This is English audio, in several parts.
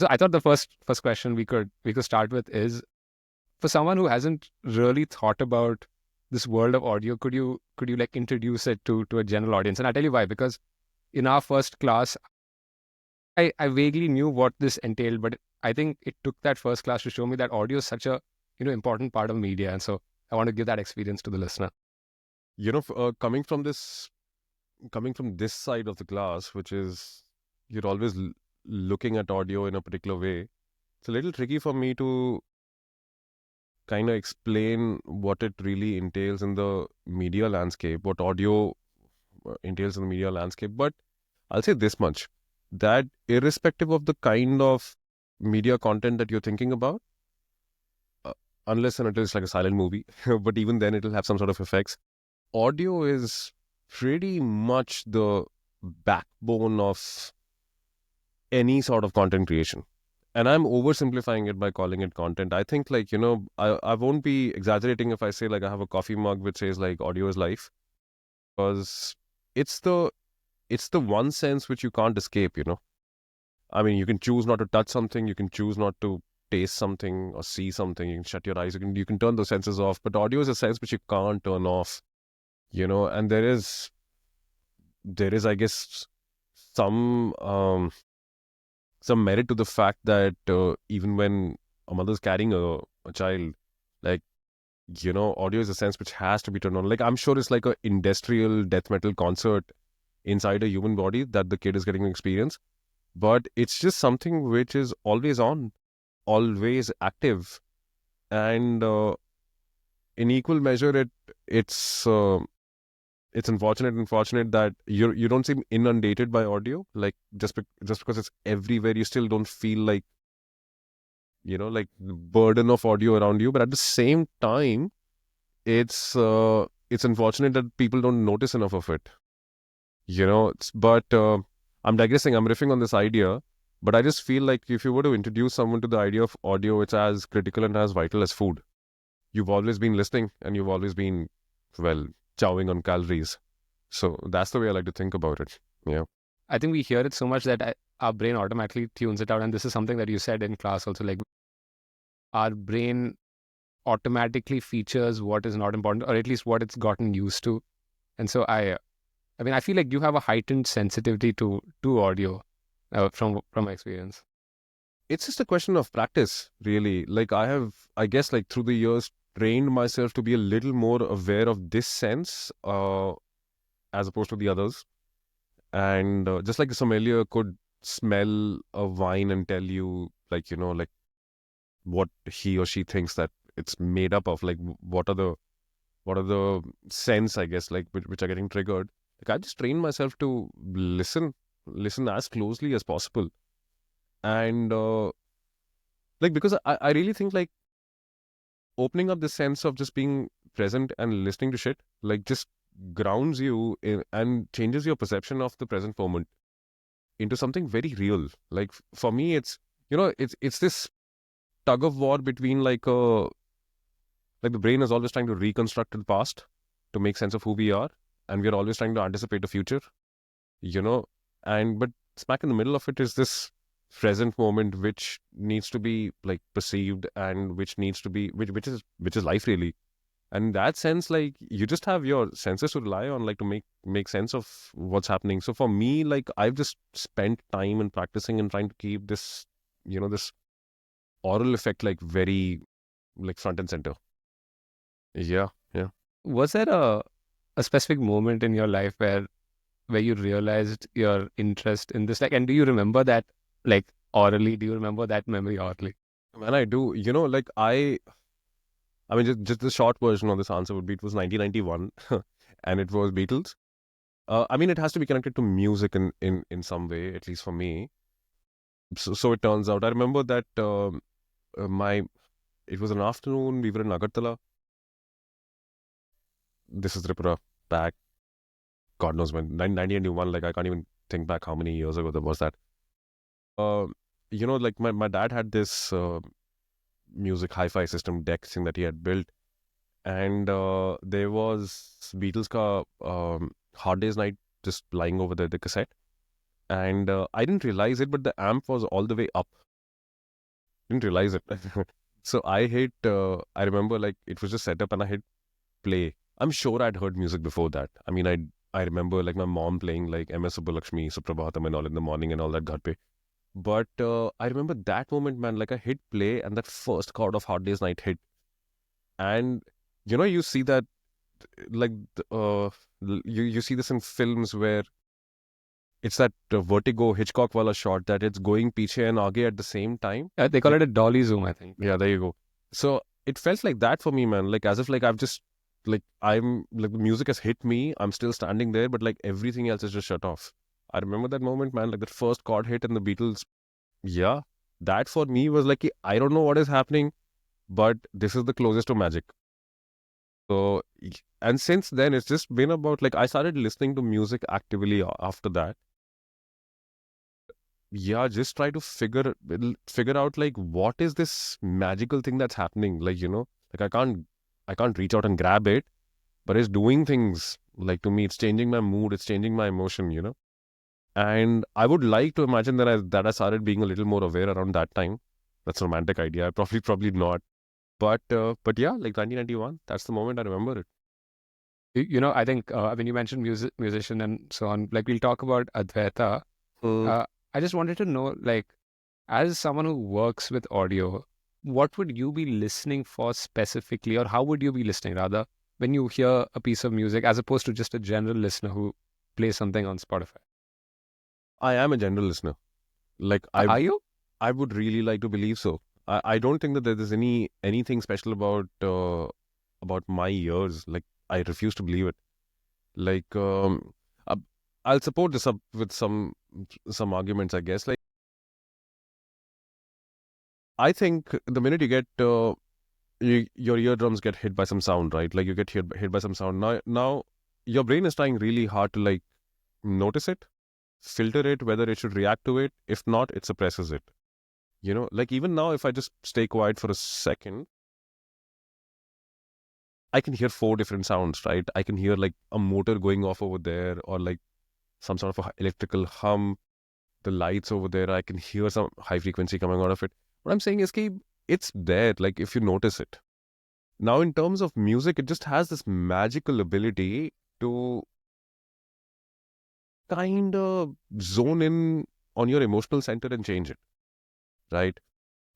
So I thought the first question we could start with is, for someone who hasn't really thought about this world of audio, could you like introduce it to a general audience? And I'll tell you why. Because in our first class, I vaguely knew what this entailed, but I think it took that first class to show me that audio is such a important part of media. And so I want to give that experience to the listener. Coming from this side of the class, which is you're always looking at audio in a particular way, it's a little tricky for me to kind of explain what it really entails in the media landscape, what audio entails in the media landscape. But I'll say this much, that irrespective of the kind of media content that you're thinking about, uh, unless and until it's like a silent movie, but even then it'll have some sort of effects. Audio is pretty much the backbone of any sort of content creation. And I'm oversimplifying it by calling it content. I think, like, I won't be exaggerating if I say, like, I have a coffee mug which says, like, audio is life, because it's the it's the one sense which you can't escape. I mean, you can choose not to touch something, you can choose not to taste something or see something, you can shut your eyes, you can turn those senses off, but audio is a sense which you can't turn off. And there is, I guess, some some merit to the fact that even when a mother's carrying a child, like, audio is a sense which has to be turned on. Like, I'm sure it's like a industrial death metal concert inside a human body that the kid is getting to experience, but it's just something which is always on, always active, and in equal measure, it's unfortunate that you don't seem inundated by audio. Like, just because it's everywhere, you still don't feel like, like the burden of audio around you. But at the same time, it's unfortunate that people don't notice enough of it. But I'm digressing. I'm riffing on this idea, but I just feel like if you were to introduce someone to the idea of audio, it's as critical and as vital as food. You've always been listening, and you've always been, well, chowing on calories. So that's the way I like to think about it. Yeah. I think we hear it so much that our brain automatically tunes it out. And this is something that you said in class also, like our brain automatically features what is not important, or at least what it's gotten used to. And so I mean, I feel like you have a heightened sensitivity to audio from my experience. It's just a question of practice, really. Like, I guess, like, through the years, trained myself to be a little more aware of this sense, as opposed to the others. And just like a sommelier could smell a wine and tell you, like, like what he or she thinks that it's made up of, like, what are the sense, I guess, like, which are getting triggered. Like, I just trained myself to listen as closely as possible. And like, because I really think, like, opening up the sense of just being present and listening to shit, like, just grounds you and changes your perception of the present moment into something very real. Like, for me, it's this tug of war between, like, the brain is always trying to reconstruct the past to make sense of who we are, and we're always trying to anticipate the future, you know and but smack in the middle of it is this present moment which needs to be, like, perceived, and which needs to be, which is life, really. And in that sense, like, you just have your senses to rely on, like, to make sense of what's happening. So for me, like, I've just spent time in practicing and trying to keep this oral effect, like, very, like, front and center. Yeah, yeah. Was there a specific moment in your life where you realized your interest in this? Like, and do you remember that, like, orally? Do you remember that memory orally? And I do, like, I mean, just the short version of this answer would be, it was 1991, and it was Beatles. I mean, it has to be connected to music in some way, at least for me. So it turns out, I remember that my it was an afternoon. We were in Agartala. This is Tripura, back, God knows when, 1991. Like, I can't even think back how many years ago that was that. Uh, like, my dad had this music hi-fi system deck thing that he had built, and there was Beatles ka Hard Day's Night just lying over the cassette, and I didn't realize it, but the amp was all the way up. Didn't realize it. So I hit, I remember like it was just set up and I hit play. I'm sure I'd heard music before that. I mean, I remember like my mom playing like MS Subbulakshmi, Suprabhatam and all in the morning and all that ghar pe. But I remember that moment, man, like I hit play and that first chord of Hard Day's Night hit. And you see that like you see this in films where it's that vertigo Hitchcock wala shot that it's going piche and aage at the same time. They call it a dolly zoom, I think. Yeah, there you go. So it felt like that for me, man. Like as if like I've just like I'm like the music has hit me. I'm still standing there, but like everything else is just shut off. I remember that moment, man. Like that first chord hit in the Beatles. Yeah, that for me was like I don't know what is happening, but this is the closest to magic. So and since then it's just been about like I started listening to music actively after that. Yeah, just try to figure out like what is this magical thing that's happening. Like, like I can't reach out and grab it, but it's doing things like to me, it's changing my mood, it's changing my emotion. And I would like to imagine that I started being a little more aware around that time. That's a romantic idea. Probably not. But yeah, like 1991, that's the moment I remember it. I think when you mentioned musician and so on, like we'll talk about Advaita. Mm. I just wanted to know, like, as someone who works with audio, what would you be listening for specifically, or how would you be listening rather when you hear a piece of music, as opposed to just a general listener who plays something on Spotify? I am a general listener. Like Are you? I would really like to believe so. I don't think that there is anything special about my ears. Like I refuse to believe it. Like uh, I'll support this up with some arguments, I guess. Like I think the minute you get your eardrums get hit by some sound, right? Like you get hit by some sound. Now your brain is trying really hard to like notice it, filter it, whether it should react to it. If not, it suppresses it. Like even now, if I just stay quiet for a second, I can hear four different sounds, right? I can hear like a motor going off over there, or like some sort of a electrical hum, the lights over there. I can hear some high frequency coming out of it. What I'm saying is, it's there, like if you notice it. Now, in terms of music, it just has this magical ability to kind of zone in on your emotional center and change it, right?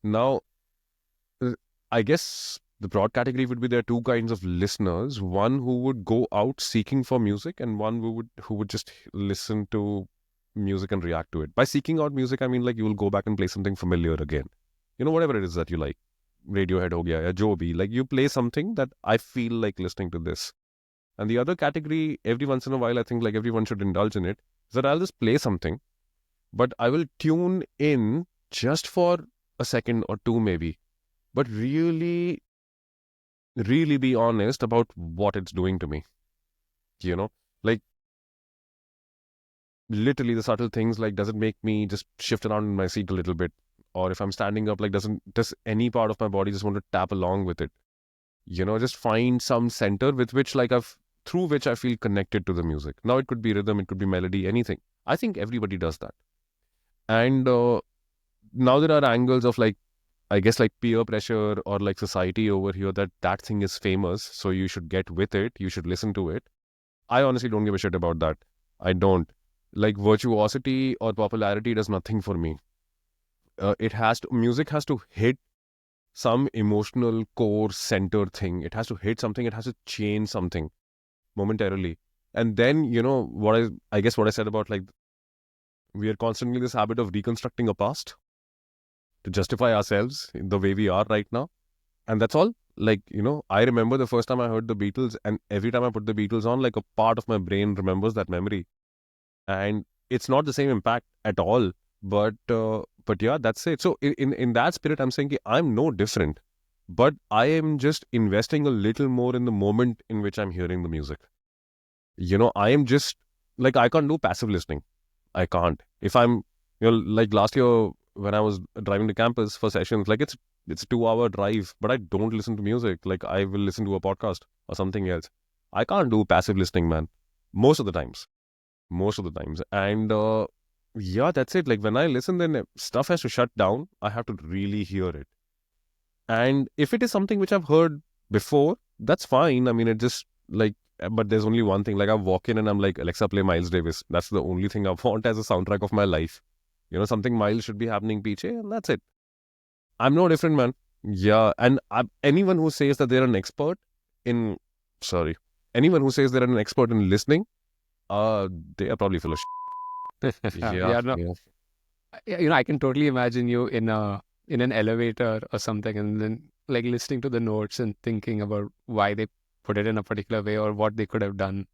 Now, I guess the broad category would be there are two kinds of listeners. One who would go out seeking for music, and one who would just listen to music and react to it. By seeking out music, I mean like you will go back and play something familiar again. Whatever it is that you like. Radiohead ho gaya, ya jo bhi. Like you play something that I feel like listening to this. And the other category, every once in a while, I think like everyone should indulge in it, is that I'll just play something, but I will tune in just for a second or two maybe, but really, really be honest about what it's doing to me. Like literally the subtle things, like does it make me just shift around in my seat a little bit? Or if I'm standing up, like does any part of my body just want to tap along with it? Just find some center through which I feel connected to the music. Now it could be rhythm, it could be melody, anything. I think everybody does that. And now there are angles of like, I guess like peer pressure or like society over here that thing is famous, so you should get with it, you should listen to it. I honestly don't give a shit about that. I don't. Like virtuosity or popularity does nothing for me. Music has to hit some emotional core center thing. It has to hit something, it has to change something momentarily. And then, I guess what I said about like, we are constantly in this habit of reconstructing a past to justify ourselves in the way we are right now. And that's all. Like, I remember the first time I heard the Beatles, and every time I put the Beatles on, like a part of my brain remembers that memory. And it's not the same impact at all. But yeah, that's it. So in that spirit, I'm saying I'm no different, but I am just investing a little more in the moment in which I'm hearing the music. I am just like, I can't do passive listening. I can't. If I'm, like last year when I was driving to campus for sessions, like it's a 2-hour drive, but I don't listen to music. Like I will listen to a podcast or something else. I can't do passive listening, man. Most of the times. And Yeah, that's it. Like when I listen, then stuff has to shut down. I have to really hear it. And if it is something which I've heard before, that's fine. I mean, it just like, but there's only one thing. Like I walk in and I'm like, Alexa, play Miles Davis. That's the only thing I want as a soundtrack of my life. Something mild should be happening, Piche, and that's it. I'm no different, man. Yeah, and anyone who says that they're an expert in, sorry, anyone who says they're an expert in listening, they are probably full of shit. Yeah, Yeah, no, yeah. I can totally imagine you in an elevator or something, and then like listening to the notes and thinking about why they put it in a particular way or what they could have done.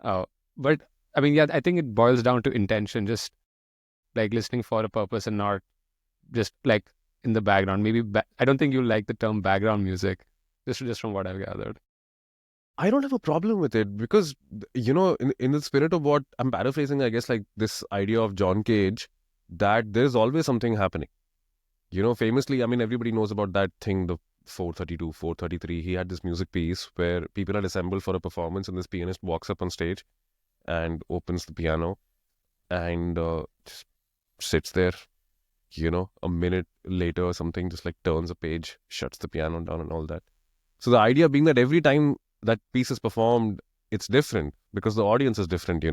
But I mean, yeah, I think it boils down to intention, just like listening for a purpose and not just like in the background. Maybe I don't think you like the term background music, just from what I've gathered. I don't have a problem with it because, in the spirit of what I'm paraphrasing, I guess, like this idea of John Cage, that there's always something happening. Famously, I mean, everybody knows about that thing, the 432, 433. He had this music piece where people had assembled for a performance, and this pianist walks up on stage and opens the piano and just sits there, a minute later or something, just like turns a page, shuts the piano down and all that. So the idea being that every time that piece is performed, it's different because the audience is different,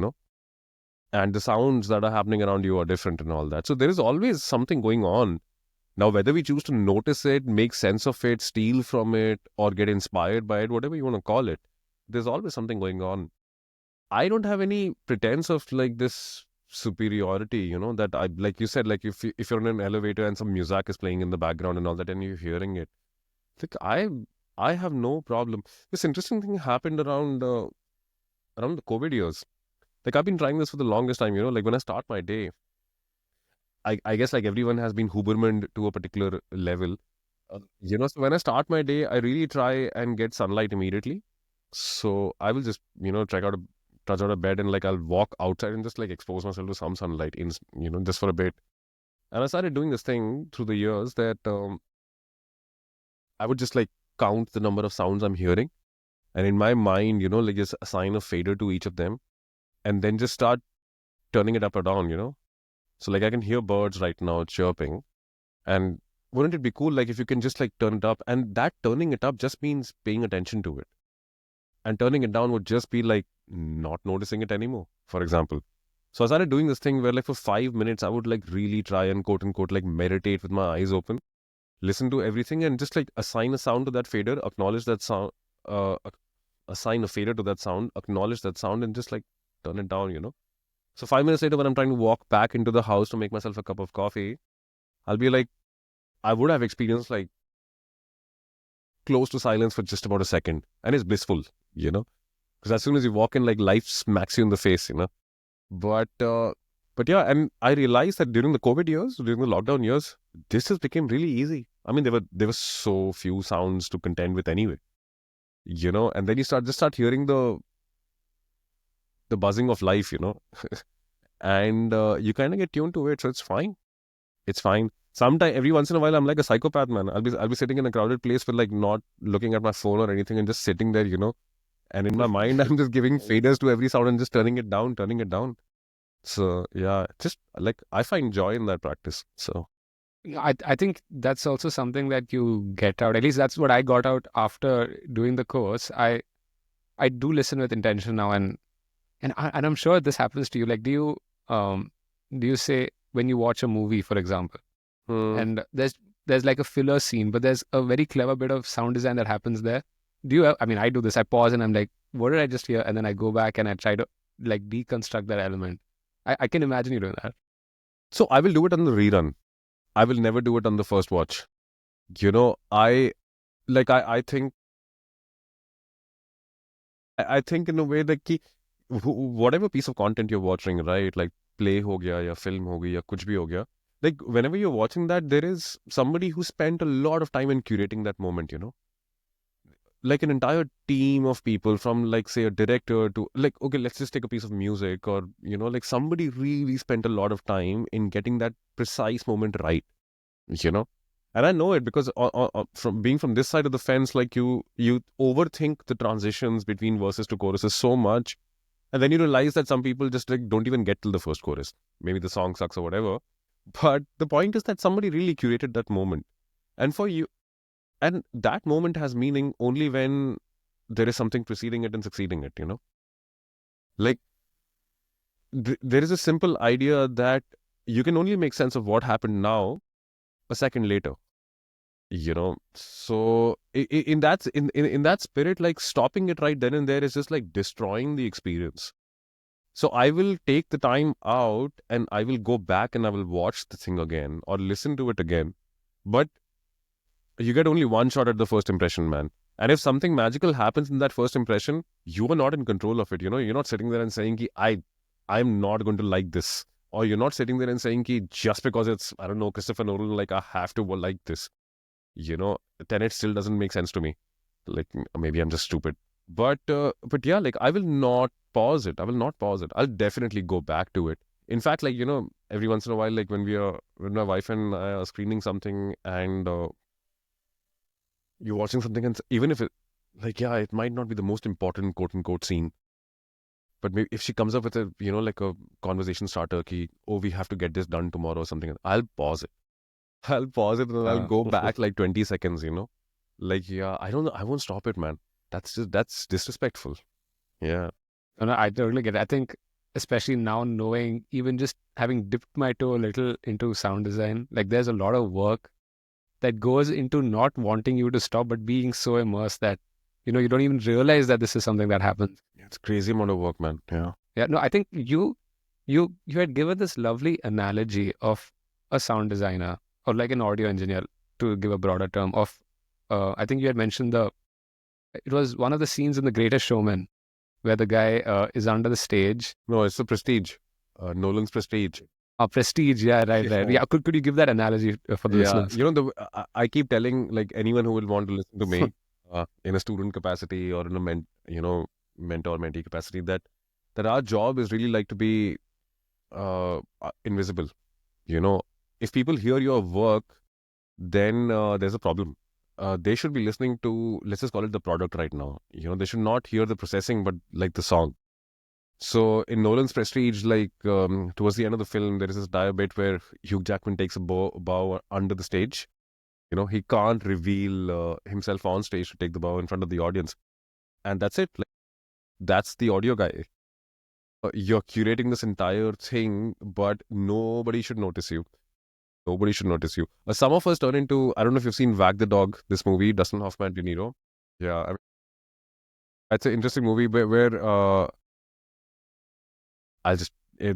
and the sounds that are happening around you are different and all that. So there is always something going on. Now, whether we choose to notice it, make sense of it, steal from it, or get inspired by it, whatever you want to call it, there's always something going on. I don't have any pretense of like this superiority, that I, like you said, like if you're in an elevator and some music is playing in the background and all that, and you're hearing it, like I have no problem. This interesting thing happened around the COVID years. Like I've been trying this for the longest time, like when I start my day, I guess like everyone has been Huberman to a particular level. So when I start my day, I really try and get sunlight immediately. So I will just, trudge out of bed and like I'll walk outside and just like expose myself to some sunlight just for a bit. And I started doing this thing through the years that I would just like count the number of sounds I'm hearing. And in my mind, like just assign a fader to each of them and then just start turning it up or down. So like I can hear birds right now chirping. And wouldn't it be cool like if you can just like turn it up, and that turning it up just means paying attention to it. And turning it down would just be like not noticing it anymore, for example. So I started doing this thing where like for 5 minutes I would like really try and quote unquote like meditate with my eyes open, listen to everything and just like assign a sound to that fader, acknowledge that sound, assign a fader to that sound, acknowledge that sound and just like turn it down. So 5 minutes later when I'm trying to walk back into the house to make myself a cup of coffee, I'll be like, I would have experienced like close to silence for just about a second. And it's blissful, because as soon as you walk in, like life smacks you in the face. But yeah, and I realized that during the COVID years, during the lockdown years, this has become really easy. I mean, there were so few sounds to contend with anyway, and then you start hearing the buzzing of life, and you kind of get tuned to it, so it's fine. It's fine. Sometime every once in a while, I'm like a psychopath, man. I'll be sitting in a crowded place with like not looking at my phone or anything and just sitting there. And in my mind, I'm just giving faders to every sound and just turning it down, turning it down. So yeah, just like I find joy in that practice. So I think that's also something that you get out. At least that's what I got out after doing the course. I do listen with intention now, and I'm sure this happens to you. Like, do you say when you watch a movie, for example, and there's like a filler scene, but there's a very clever bit of sound design that happens there. Do you? I mean, I do this. I pause and I'm like, what did I just hear? And then I go back and I try to like deconstruct that element. I can imagine you doing that. so I will do it on the rerun. I will never do it on the first watch. I think I think in a way that ki, whatever piece of content you're watching, right? Like play ho gaya, ya film ho gaya, ya kuch bhi ho gaya. Like whenever you're watching that, there is somebody who spent a lot of time in curating that moment. Like an entire team of people from like say a director to like, okay, let's just take a piece of music or, like somebody really spent a lot of time in getting that precise moment right, you know. And I know it because from being from this side of the fence, like you overthink the transitions between verses to choruses so much And then you realize that some people just like don't even get till the first chorus. Maybe the song sucks or whatever. But the point is that somebody really curated that moment. And for you, and that moment has meaning only when there is something preceding it and succeeding it, Like, there is a simple idea that you can only make sense of what happened now a second later. So in that spirit, like stopping it right then and there is just like destroying the experience. So I will take the time out and I will go back and I will watch the thing again or listen to it again. But you get only one shot at the first impression, man. And if something magical happens in that first impression, you are not in control of it. You're not sitting there and saying, ki, I'm not going to like this. Or you're not sitting there and saying, ki, just because it's, I don't know, Christopher Nolan, like I have to like this. Then it still doesn't make sense to me. Like maybe I'm just stupid. But yeah, like I will not pause it. I will not pause it. I'll definitely go back to it. In fact, like, every once in a while, like when my wife and I are screening something and you're watching something and even if it, like, yeah, it might not be the most important quote unquote scene, but maybe if she comes up with a, like a conversation starter key, oh, we have to get this done tomorrow or something, I'll pause it. I'll pause it and I'll go back like 20 seconds, Like, yeah, I won't stop it, man. That's disrespectful. Yeah. No, I totally get it. I think, especially now knowing, even just having dipped my toe a little into sound design, like there's a lot of work that goes into not wanting you to stop, but being so immersed that, you don't even realize that this is something that happens. It's crazy amount of work, man. Yeah. Yeah, no, I think you had given this lovely analogy of a sound designer or like an audio engineer, to give a broader term of, I think you had mentioned it was one of the scenes in The Greatest Showman where the guy is under the stage. No, it's the Prestige. Nolan's Prestige. Prestige, yeah, right. Yeah, could you give that analogy for the listeners? I keep telling like anyone who will want to listen to me in a student capacity or in a mentor-mentee capacity that our job is really like to be invisible. If people hear your work, then there's a problem. They should be listening to, let's just call it the product right now. They should not hear the processing, but like the song. So in Nolan's Prestige, like towards the end of the film, there is this dire bit where Hugh Jackman takes a bow under the stage. He can't reveal himself on stage to take the bow in front of the audience. And that's it. Like, that's the audio guy. You're curating this entire thing, but nobody should notice you. Nobody should notice you. Some of us turn into, I don't know if you've seen Wag the Dog, this movie, Dustin Hoffman, De Niro. Yeah, I mean, it's an interesting movie where the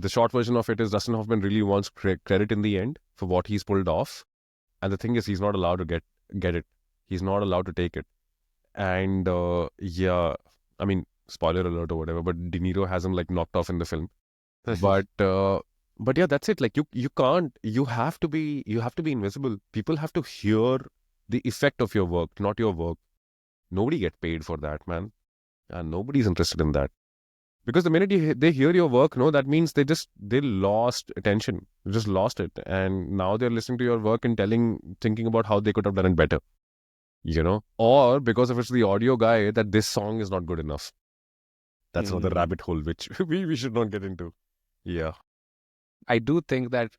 short version of it is Dustin Hoffman really wants credit in the end for what he's pulled off. And the thing is, he's not allowed to get it. He's not allowed to take it. And yeah, I mean, spoiler alert or whatever, but De Niro has him like knocked off in the film. But yeah, that's it. Like you have to be invisible. People have to hear the effect of your work, not your work. Nobody gets paid for that, man. And nobody's interested in that. Because the minute they hear your work, that means they lost attention. They just lost it. And now they're listening to your work and thinking about how they could have done it better. Or because if it's the audio guy, that this song is not good enough. That's another rabbit hole, which we should not get into. Yeah. I do think that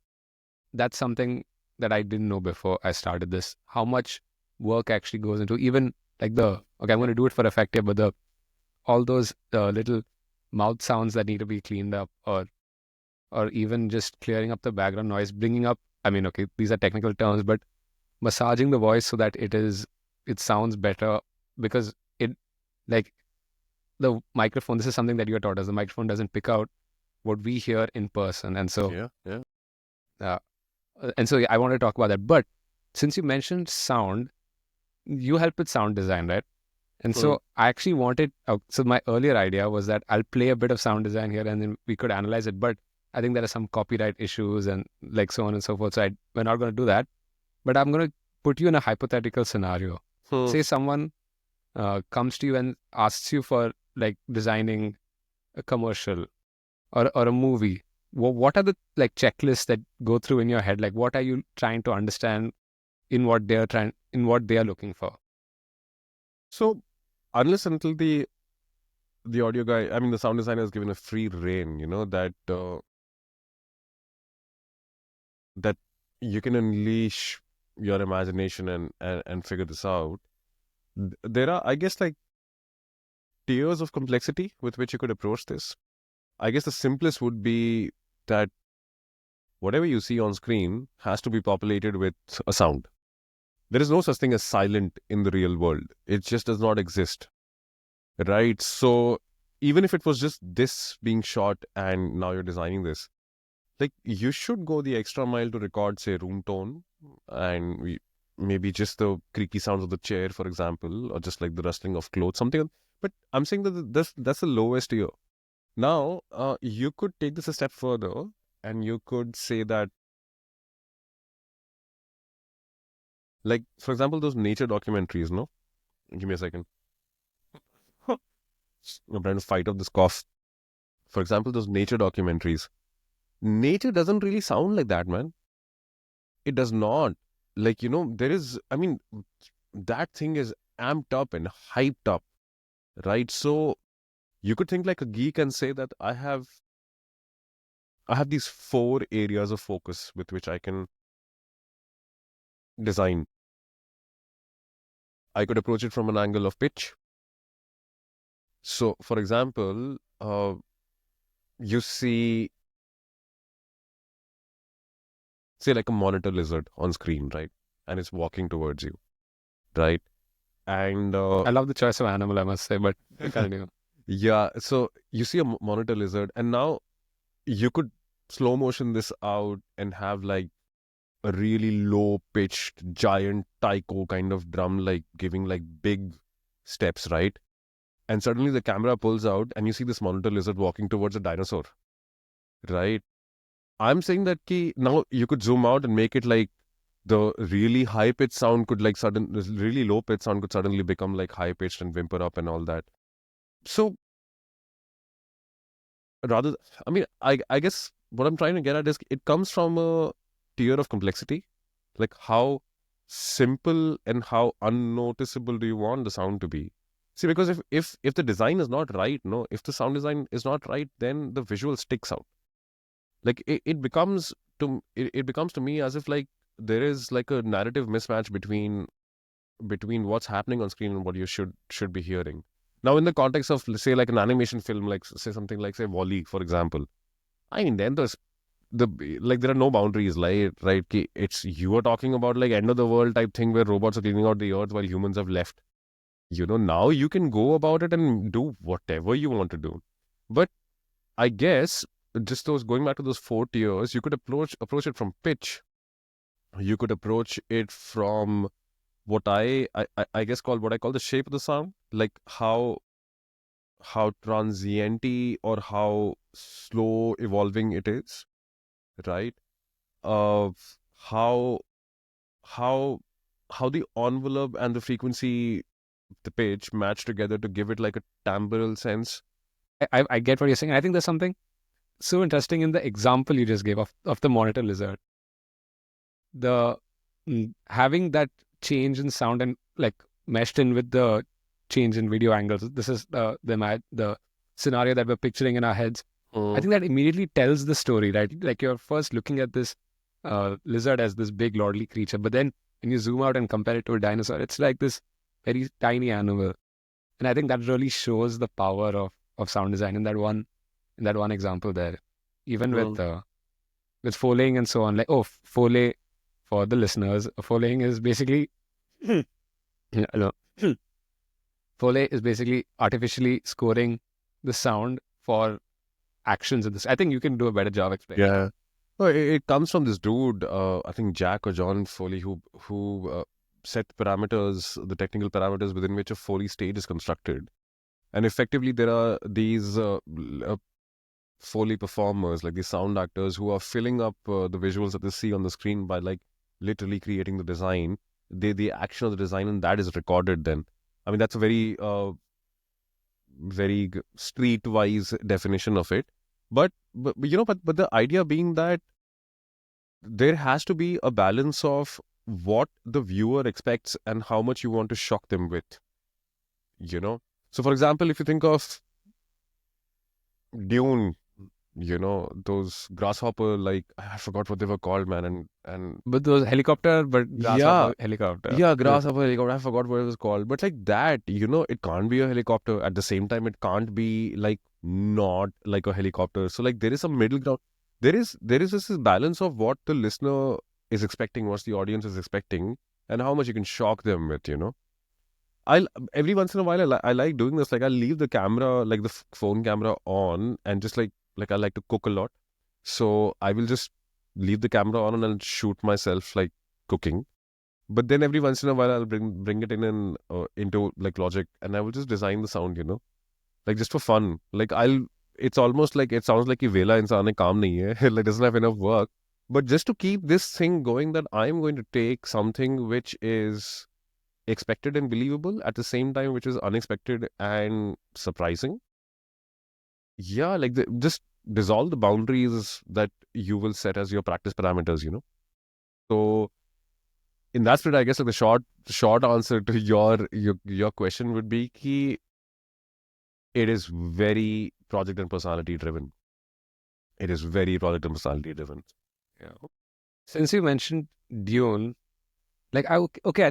that's something that I didn't know before I started this. How much work actually goes into even like okay, I'm going to do it for effect here, but all those little mouth sounds that need to be cleaned up, or even just clearing up the background noise, bringing up, I mean, okay, these are technical terms, but massaging the voice so that it sounds better, because like the microphone, this is something that you are taught us, the microphone doesn't pick out what we hear in person. And so, I want to talk about that. But since you mentioned sound, you help with sound design, right? And so I actually wanted, so my earlier idea was that I'll play a bit of sound design here and then we could analyze it. But I think there are some copyright issues and like so on and so forth. So we're not going to do that. But I'm going to put you in a hypothetical scenario. Say someone comes to you and asks you for like designing a commercial or a movie. What are the like checklists that go through in your head? Like, what are you trying to understand in what they are looking for? So, unless until the audio guy, I mean, the sound designer is given a free rein, that you can unleash your imagination and figure this out. There are, I guess, like tiers of complexity with which you could approach this. I guess the simplest would be that whatever you see on screen has to be populated with a sound. There is no such thing as silent in the real world. It just does not exist, right? So even if it was just this being shot and now you're designing this, like you should go the extra mile to record, say, room tone and maybe just the creaky sounds of the chair, for example, or just like the rustling of clothes, something. But I'm saying that that's the lowest tier. Now, you could take this a step further and you could say that, like, for example, those nature documentaries, no? Give me a second. I'm trying to fight off this cough. For example, those nature documentaries. Nature doesn't really sound like that, man. It does not. Like, there is, I mean, that thing is amped up and hyped up, right? So you could think like a geek and say that I have these 4 areas of focus with which I can design. I could approach it from an angle of pitch. So, for example, you see, say, like a monitor lizard on screen, right? And it's walking towards you, right? And I love the choice of animal, I must say, but continue. yeah, so you see a monitor lizard, and now you could slow motion this out and have like a really low pitched giant taiko kind of drum, like giving like big steps, right? And suddenly the camera pulls out and you see this monitor lizard walking towards a dinosaur, right? I'm saying that now you could zoom out and make it like the really high pitched sound could like really low pitched sound could suddenly become like high pitched and whimper up and all that. So rather, I mean, I guess what I'm trying to get at is it comes from a tier of complexity, like how simple and how unnoticeable do you want the sound to be? See, because if the design is not right, no, if the sound design is not right, then the visual sticks out. Like it becomes it becomes to me as if like there is like a narrative mismatch between what's happening on screen and what you should be hearing. Now, in the context of, say, like an animation film, like say something like, say, Wall-E, for example, I mean, then there are no boundaries, right? It's you are talking about like end of the world type thing where robots are cleaning out the earth while humans have left. Now you can go about it and do whatever you want to do. But I guess just those going back to those 4 tiers, you could approach it from pitch. You could approach it from what I guess what I call the shape of the sound, like how transienty or how slow evolving it is, right? Of how how how the envelope and the frequency, the pitch match together to give it like a timbral sense. I get what you're saying. I think there's something so interesting in the example you just gave of the monitor lizard. The having that change in sound and like meshed in with the change in video angles. This is the scenario that we're picturing in our heads. I think that immediately tells the story, right? Like you're first looking at this lizard as this big lordly creature, but then when you zoom out and compare it to a dinosaur, it's like this very tiny animal. And I think that really shows the power of sound design in that one example there. Even with Foleying and so on, like Foley for the listeners, Foleying is basically hello. Foley is basically artificially scoring the sound for actions in this. I think you can do a better job explaining. Yeah. Oh, it comes from this dude, I think Jack or John Foley, who set parameters, the technical parameters within which a Foley stage is constructed. And effectively, there are these Foley performers, like these sound actors, who are filling up the visuals that they see on the screen by like literally creating the design, the action of the design, and that is recorded then. I mean, that's a very very streetwise definition of it. But the idea being that there has to be a balance of what the viewer expects and how much you want to shock them with. So for example, if you think of Dune, those grasshopper, like I forgot what they were called, man, and But those helicopter, but yeah, grasshopper helicopter. yeah, grasshopper helicopter. I forgot what it was called, but like that, it can't be a helicopter. At the same time, it can't be like not like a helicopter. So like there is some middle ground. There is this balance of what the listener is expecting, what the audience is expecting, and how much you can shock them with. I every once in a while I like doing this. Like I'll leave the camera, like the phone camera on, and just like I like to cook a lot, so I will just leave the camera on and I'll shoot myself like cooking. But then every once in a while I'll bring it into like Logic, and I will just design the sound, like just for fun. Like it's almost like it sounds like कि वेला इंसान है काम नहीं है, like doesn't have enough work. But just to keep this thing going, that I'm going to take something which is expected and believable at the same time, which is unexpected and surprising. Yeah, like just dissolve the boundaries that you will set as your practice parameters. So in that spirit, I guess like the short answer to your question would be कि it is very project and personality driven. It is very project and personality driven. Yeah. Since you mentioned Dune, like I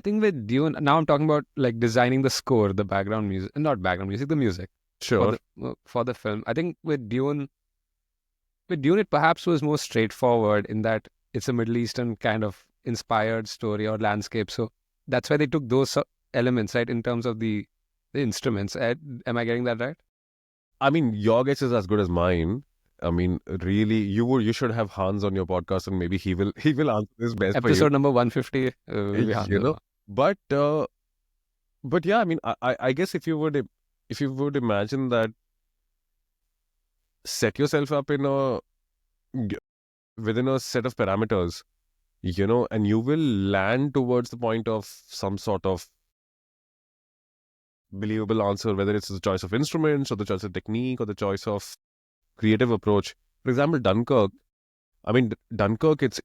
think with Dune now I'm talking about like designing the score, the background music, not background music, the music Sure. for the film. I think with Dune it perhaps was more straightforward in that it's a Middle Eastern kind of inspired story or landscape. So that's why they took those elements, right, in terms of the instruments. Am I getting that right? I mean, your guess is as good as mine. I mean, really, you should have Hans on your podcast, and maybe he will answer this best for you. Episode number 150 will be You Hans. know, but yeah, I mean, I guess if you would imagine that, set yourself up within a set of parameters, and you will land towards the point of some sort of believable answer, whether it's the choice of instruments or the choice of technique or the choice of creative approach. For example, Dunkirk. I mean, Dunkirk, it's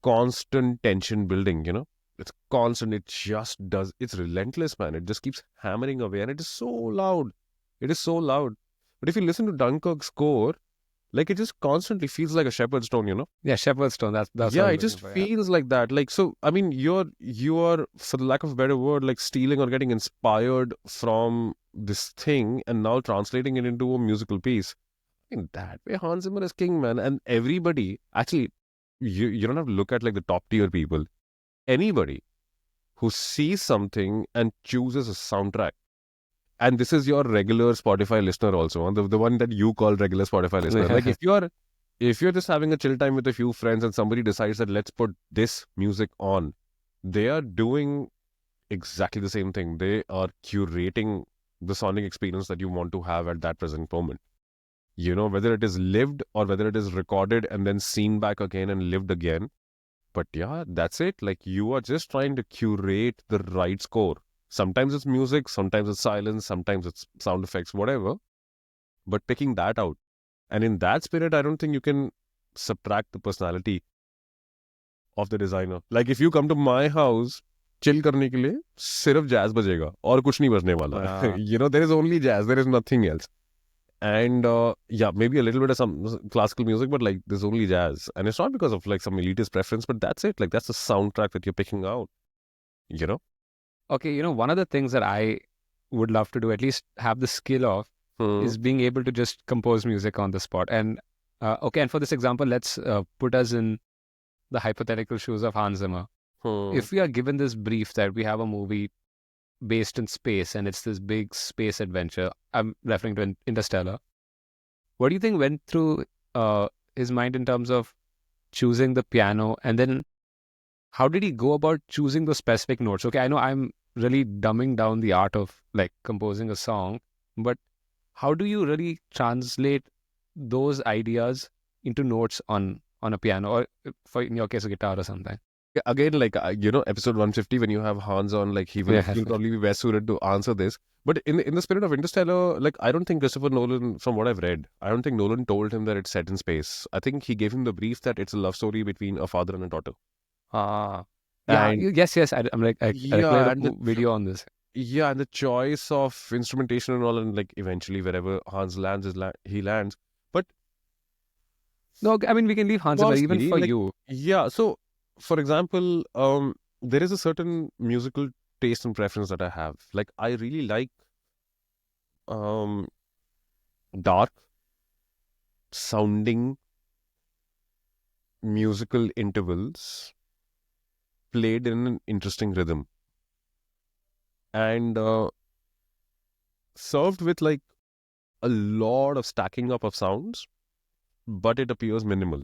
constant tension building. It's constant. It just does. It's relentless, man. It just keeps hammering away, and it is so loud. It is so loud. But if you listen to Dunkirk's score, like it just constantly feels like a shepherd's stone. Yeah, Shepherd's Stone. That's Yeah, what I'm it just looking for. Yeah. feels like that. Like, so, I mean, you are, for the lack of a better word, like stealing or getting inspired from this thing and now translating it into a musical piece. In that way, Hans Zimmer is king, man. And everybody, actually, you don't have to look at like the top tier people. Anybody who sees something and chooses a soundtrack, and this is your regular Spotify listener also, and the one that you call regular Spotify listener. Like if you're just having a chill time with a few friends and somebody decides that let's put this music on, they are doing exactly the same thing. They are curating the sonic experience that you want to have at that present moment. Whether it is lived or whether it is recorded and then seen back again and lived again. But yeah, that's it. Like you are just trying to curate the right score. Sometimes it's music, sometimes it's silence, sometimes it's sound effects, whatever. But picking that out. And in that spirit, I don't think you can subtract the personality of the designer. Like if you come to my house, chill करने के लिए सिर्फ jazz बजेगा और कुछ नहीं बजने वाला. There is only jazz. There is nothing else. And yeah, maybe a little bit of some classical music, but like there's only jazz. And it's not because of like some elitist preference, but that's it. Like that's the soundtrack that you're picking out. You know? Okay, one of the things that I would love to do, at least have the skill of, is being able to just compose music on the spot. And okay, and for this example, let's put us in the hypothetical shoes of Hans Zimmer. If we are given this brief that we have a movie based in space and it's this big space adventure, I'm referring to Interstellar. What do you think went through his mind in terms of choosing the piano, and then how did he go about choosing those specific notes? Okay, I know I'm really dumbing down the art of like composing a song, but how do you really translate those ideas into notes on a piano, or for in your case a guitar or something? Again, like episode 150, when you have Hans on, like he'll probably be best suited to answer this. But in the spirit of Interstellar, like I don't think Christopher Nolan, from what I've read, I don't think Nolan told him that it's set in space. I think he gave him the brief that it's a love story between a father and a daughter. Yeah, And yes. I'm like I yeah, played and a video on this. yeah, and the choice of instrumentation and all, and like eventually wherever Hans lands, he lands. But No, I mean we can leave Hans in there, even firstly, for like, you. yeah, so for example, there is a certain musical taste and preference that I have. Like, I really like um dark sounding musical intervals played in an interesting rhythm and served with like a lot of stacking up of sounds, but it appears minimal.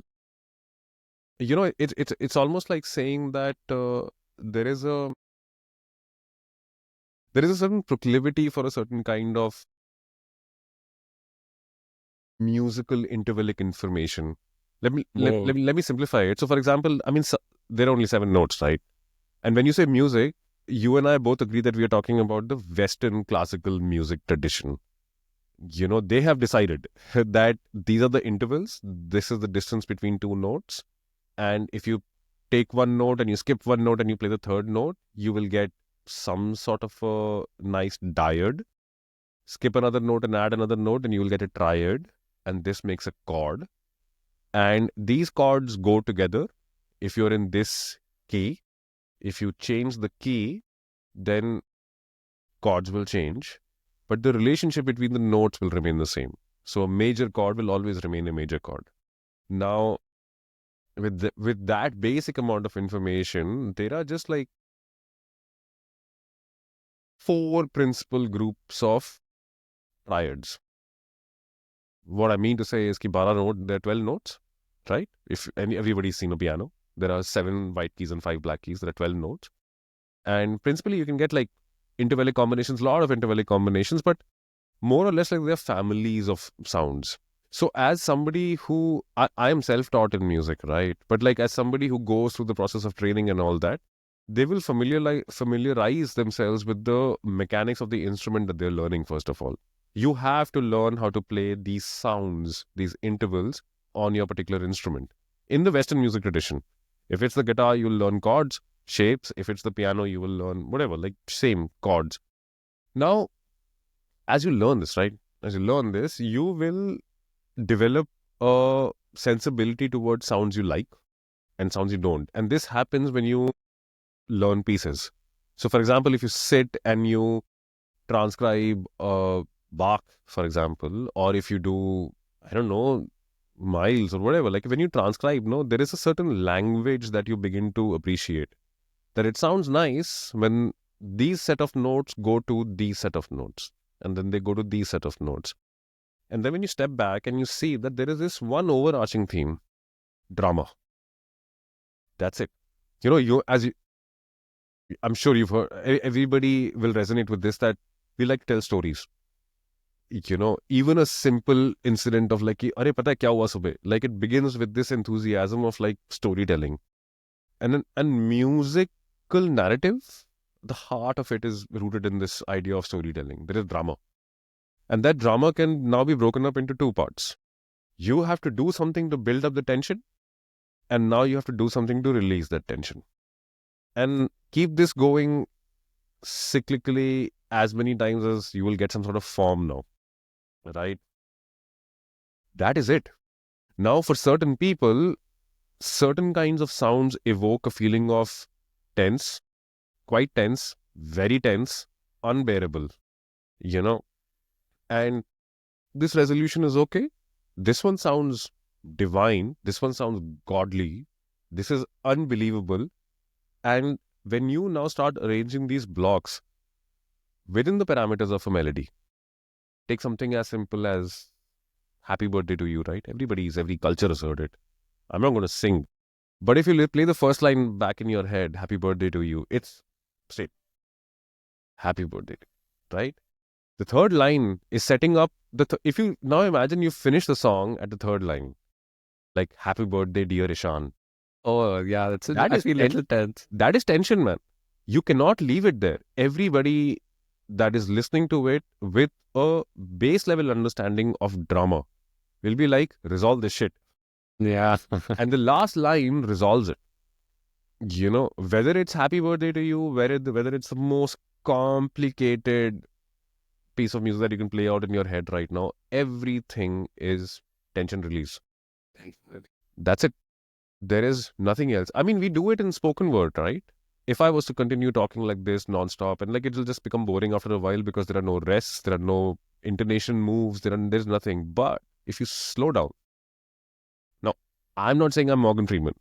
You know, it's almost like saying that there is a certain proclivity for a certain kind of musical intervallic information. Whoa. Let me simplify it. So, for example, I mean, there are only 7 notes, right? And when you say music, you and I both agree that we are talking about the Western classical music tradition. You know, they have decided that these are the intervals, this is the distance between 2 notes. And if you take one note and you skip one note and you play the third note, you will get some sort of a nice diad. Skip another note and add another note, and you will get a triad. And this makes a chord. And these chords go together. If you're in this key, if you change the key, then chords will change, but the relationship between the notes will remain the same. So a major chord will always remain a major chord. Now, with that basic amount of information, there are just like 4 principal groups of triads. What I mean to say is, ki 12 notes, there are 12 notes, right? If everybody's seen a piano, there are 7 white keys and 5 black keys. There are 12 notes, and principally you can get like intervallic combinations, a lot of intervallic combinations, but more or less like they're families of sounds. So as somebody who, I am self-taught in music, right? But like as somebody who goes through the process of training and all that, they will familiarize themselves with the mechanics of the instrument that they're learning, first of all. You have to learn how to play these sounds, these intervals on your particular instrument. In the Western music tradition, if it's the guitar, you'll learn chords, shapes. If it's the piano, you will learn whatever, like same chords. Now, as you learn this, right? As you learn this, you will develop a sensibility towards sounds you like and sounds you don't. And this happens when you learn pieces. So, for example, if you sit and you transcribe Bach, for example, or if you do, I don't know, Miles or whatever, like when you transcribe, no, there is a certain language that you begin to appreciate. That it sounds nice when these set of notes go to these set of notes, and then they go to these set of notes. And then when you step back and you see that there is this one overarching theme, drama. That's it. You know, I'm sure you've heard, everybody will resonate with this, that we like to tell stories. You know, even a simple incident of like, "Arey, pata hai kya hua subah?" Like it begins with this enthusiasm of like storytelling. And musical narrative, the heart of it is rooted in this idea of storytelling. There is drama. And that drama can now be broken up into 2 parts. You have to do something to build up the tension, and now you have to do something to release that tension. And keep this going cyclically as many times as you will get some sort of form now, right? That is it. Now, for certain people, certain kinds of sounds evoke a feeling of tense, quite tense, very tense, unbearable, you know, and this resolution is okay. This one sounds divine. This one sounds godly. This is unbelievable. And when you now start arranging these blocks within the parameters of a melody, take something as simple as happy birthday to you, right? Every culture has heard it. I'm not going to sing. But if you play the first line back in your head, happy birthday to you, it's straight, happy birthday, right? The third line is setting up if you now imagine you finish the song at the third line, like happy birthday, dear Ishan. Oh yeah, that's it. That I is feel little tense. that is tension, man. You cannot leave it there. Everybody that is listening to it with a base level understanding of drama will be like, resolve this shit. Yeah. And the last line resolves it. You know, whether it's happy birthday to you, whether it's the most complicated piece of music that you can play out in your head right now. Everything is tension release. That's it. There is nothing else. I mean, we do it in spoken word, right? If I was to continue talking like this nonstop, and like it'll just become boring after a while because there are no rests, there are no intonation moves, there's nothing. But if you slow down, now I'm not saying I'm Morgan Freeman,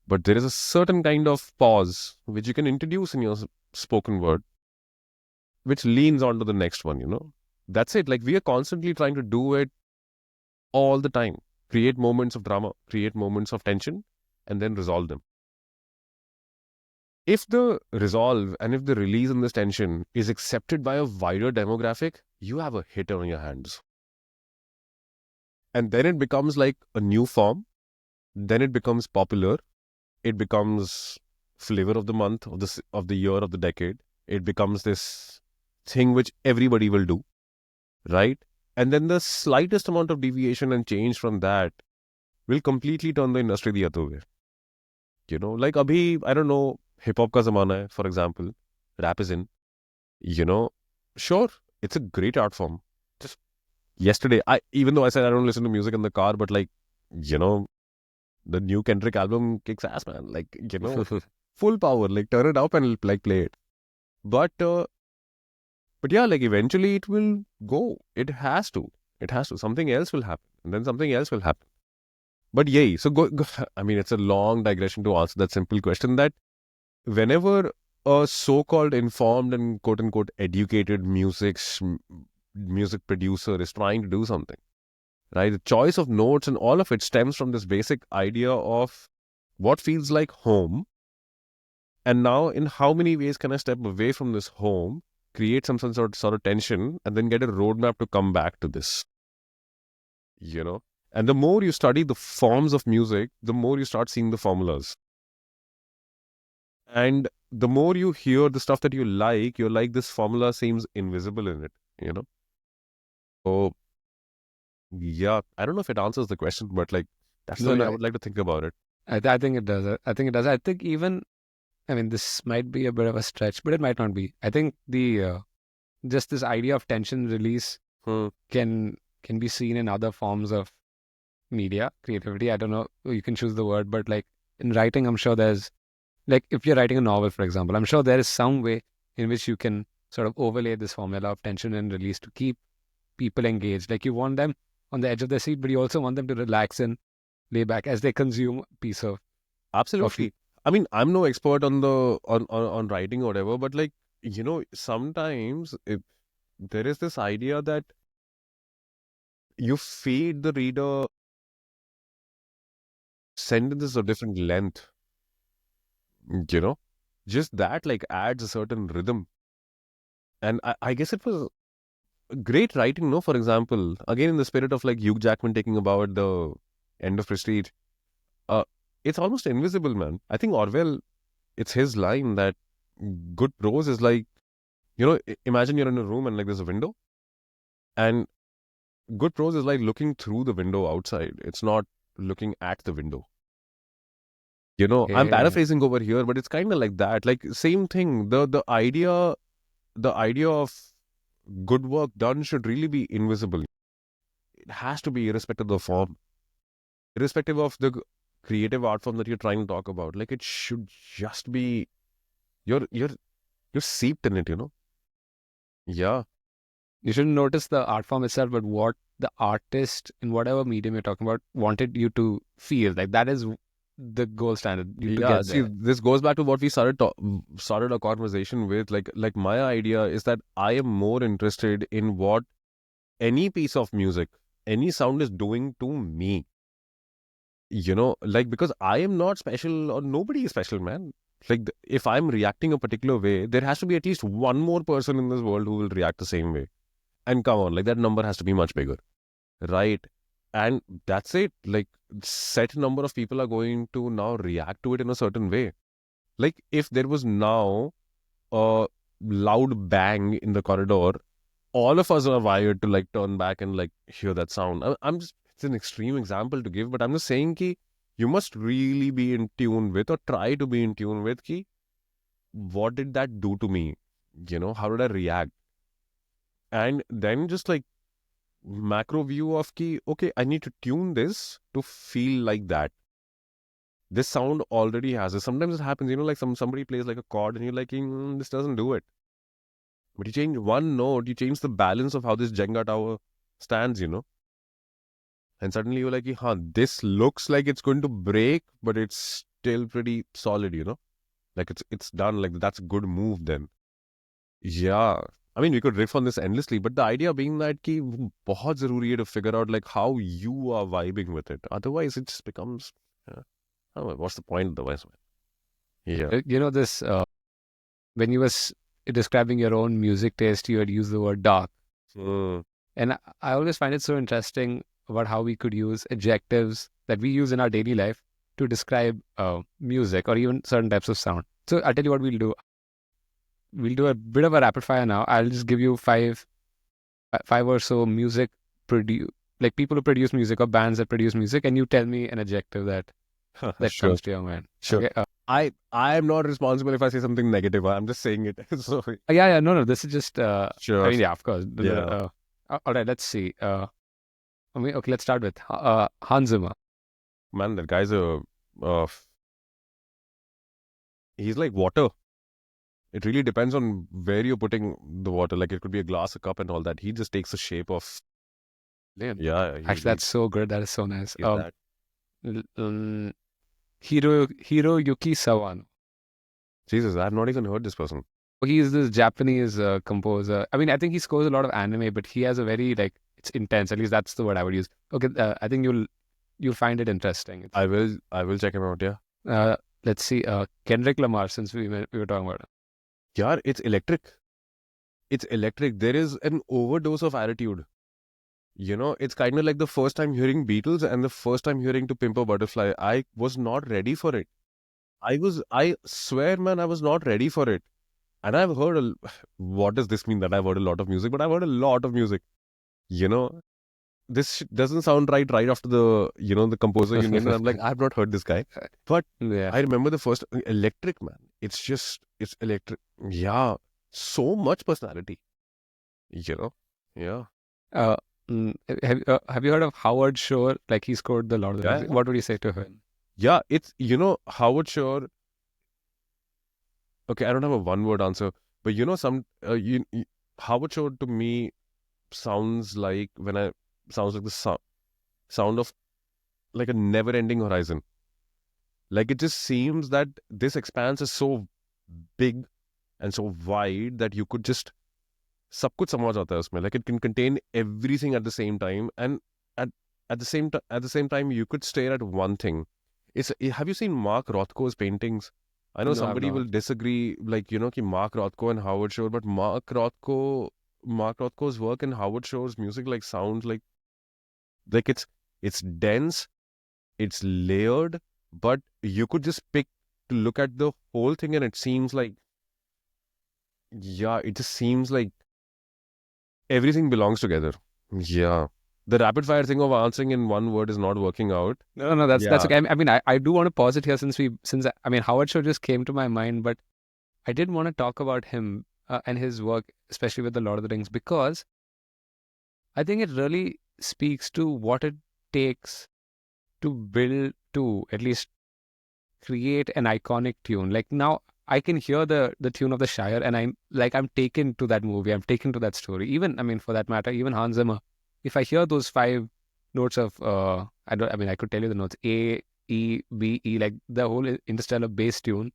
but there is a certain kind of pause which you can introduce in your spoken word, which leans onto the next one, you know? That's it. Like we are constantly trying to do it all the time. Create moments of drama, create moments of tension, and then resolve them. If the resolve and if the release in this tension is accepted by a wider demographic, you have a hit on your hands. And then it becomes like a new form. Then it becomes popular. It becomes flavor of the month, of the year, of the decade. It becomes this thing which everybody will do, right? And then the slightest amount of deviation and change from that will completely turn the industry the other way. You know, like abhi, I don't know, hip hop ka zamana hai, for example, rap is in, you know, sure, it's a great art form. Just yesterday, even though I said I don't listen to music in the car, but like, you know, the new Kendrick album kicks ass, man. Like, you know, full power, like turn it up and like play it. But yeah, like eventually it will go. It has to. It has to. Something else will happen. And then something else will happen. But yay. So go I mean, it's a long digression to answer that simple question that whenever a so-called informed and quote-unquote educated music producer is trying to do something, right? The choice of notes and all of it stems from this basic idea of what feels like home. And now in how many ways can I step away from this home, create some sort of tension, and then get a roadmap to come back to this, you know? And the more you study the forms of music, the more you start seeing the formulas. And the more you hear the stuff that you like, you're like, this formula seems invisible in it, you know? So, yeah, I don't know if it answers the question, but like, that's the way I would like to think about it. I think it does. I think it does. I think even, I mean, this might be a bit of a stretch, but it might not be. I think the just this idea of tension release can be seen in other forms of media, creativity. I don't know, you can choose the word, but like in writing, I'm sure there's, like if you're writing a novel, for example, I'm sure there is some way in which you can sort of overlay this formula of tension and release to keep people engaged. Like you want them on the edge of their seat, but you also want them to relax and lay back as they consume a piece of Absolutely. I mean, I'm no expert on on writing or whatever, but like, you know, sometimes there is this idea that you feed the reader sentences of different length, you know, just that like adds a certain rhythm. And I guess it was great writing, no? For example, again in the spirit of like Hugh Jackman taking about the end of Prestige, it's almost invisible, man. I think Orwell, it's his line that good prose is like, you know, imagine you're in a room and like there's a window, and good prose is like looking through the window outside. It's not looking at the window. You know, I'm paraphrasing over here, but it's kind of like that. Like same thing. The idea of good work done should really be invisible. It has to be irrespective of the form, irrespective of the creative art form that you're trying to talk about. Like it should just be you're seeped in it, you know. Yeah. You shouldn't notice the art form itself, but what the artist in whatever medium you're talking about wanted you to feel. Like that is the gold standard. Yeah, see, this goes back to what we started our conversation with. Like my idea is that I am more interested in what any piece of music, any sound is doing to me. You know, like because I am not special or nobody is special, man. Like if I'm reacting a particular way, there has to be at least one more person in this world who will react the same way. And come on, like that number has to be much bigger, right? And that's it. Like set number of people are going to now react to it in a certain way. Like if there was now a loud bang in the corridor, all of us are wired to like turn back and like hear that sound. I'm just, it's an extreme example to give, but I'm just saying ki you must really be in tune with or try to be in tune with ki what did that do to me? How did I react? And then just like macro view of okay, I need to tune this to feel like that. This sound already has it. Sometimes it happens, like somebody plays like a chord and you're like, this doesn't do it. But you change one note, you change the balance of how this Jenga tower stands, and suddenly you're like, this looks like it's going to break, but it's still pretty solid, like it's done. Like that's a good move then. Yeah. I mean, we could riff on this endlessly, but the idea being that ki bahut zaruri hai to figure out like how you are vibing with it. Otherwise, it just becomes, I don't know, what's the point otherwise? Yeah. This when you were describing your own music taste, you had used the word dark. Hmm. And I always find it so interesting about how we could use adjectives that we use in our daily life to describe music or even certain types of sound. So I'll tell you what we'll do. We'll do a bit of a rapid fire now. I'll just give you five or so like people who produce music or bands that produce music, and you tell me an adjective that Sure. comes to your mind. Sure. Okay. I am not responsible if I say something negative. I'm just saying it. So Yeah. No. This is just. sure. I mean, yeah, of course. Yeah. All right. Let's see. Okay. Let's start with Hans Zimmer. Man, that guy's he's like water. It really depends on where you're putting the water. Like it could be a glass, a cup, and all that. He just takes the shape of. Yeah. Actually, that's so good. That is so nice. He's that. Hiroyuki Sawano. Jesus, I've not even heard this person. He's this Japanese composer. I mean, I think he scores a lot of anime, but he has a very it's intense. At least that's the word I would use. Okay, I think you'll find it interesting. I will check him out. Yeah. Let's see. Kendrick Lamar, since we were talking about it. Yeah, it's electric. It's electric. There is an overdose of attitude. It's kind of like the first time hearing Beatles and the first time hearing To Pimp a Butterfly. I was not ready for it. I swear, man, I was not ready for it. And I've heard, what does this mean that I've heard a lot of music? But I've heard a lot of music. This doesn't sound right after the composer you named. And I'm like, I've not heard this guy. But Yeah. I remember the first electric, man. It's electric. Yeah. So much personality. Yeah. Have you heard of Howard Shore? Like he scored the Lord of the Rings. Yeah. What would you say to him? Yeah, it's, Howard Shore. Okay, I don't have a one-word answer, but Howard Shore to me sounds like the sound of like a never-ending horizon. Like it just seems that this expanse is so big and so wide that you could just सब कुछ समझ आता है उसमें. Like it can contain everything at the same time, and at the same time you could stare at one thing. Have you seen Mark Rothko's paintings? I know No, I've somebody will not. disagree, like ki Mark Rothko and Howard Shore, but Mark Rothko's work and Howard Shore's music like sounds like it's dense, it's layered, but you could just pick to look at the whole thing, and it seems like, it just seems like everything belongs together. Yeah. The rapid fire thing of answering in one word is not working out. No, that's Yeah. okay. I mean, I do want to pause it here since I mean Howard Shore just came to my mind, but I did want to talk about him and his work, especially with the Lord of the Rings, because I think it really speaks to what it takes to at least create an iconic tune. Like now I can hear the tune of the Shire, and I'm taken to that movie. I'm taken to that story. Even, I mean, for that matter, even Hans Zimmer. If I hear those 5 notes of I could tell you the notes A, E, B, E, like the whole Interstellar bass tune.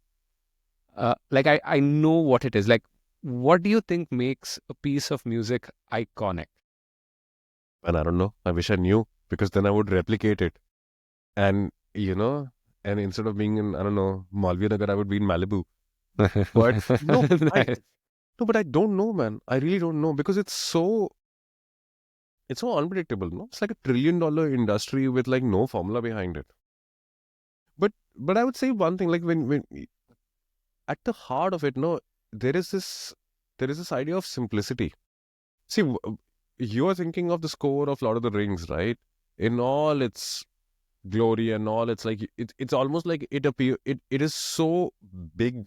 Like I know what it is. Like, what do you think makes a piece of music iconic? And I don't know. I wish I knew, because then I would replicate it. And, and instead of being in, I don't know, Malviya Nagar, I would be in Malibu. But Nice. but I don't know, man. I really don't know, because it's so unpredictable. No, it's like $1 trillion industry with like no formula behind it. But I would say one thing, like when at the heart of it, no, there is this idea of simplicity. See, you are thinking of the score of Lord of the Rings, right? In all its glory and all, it's like it's almost like it is so big.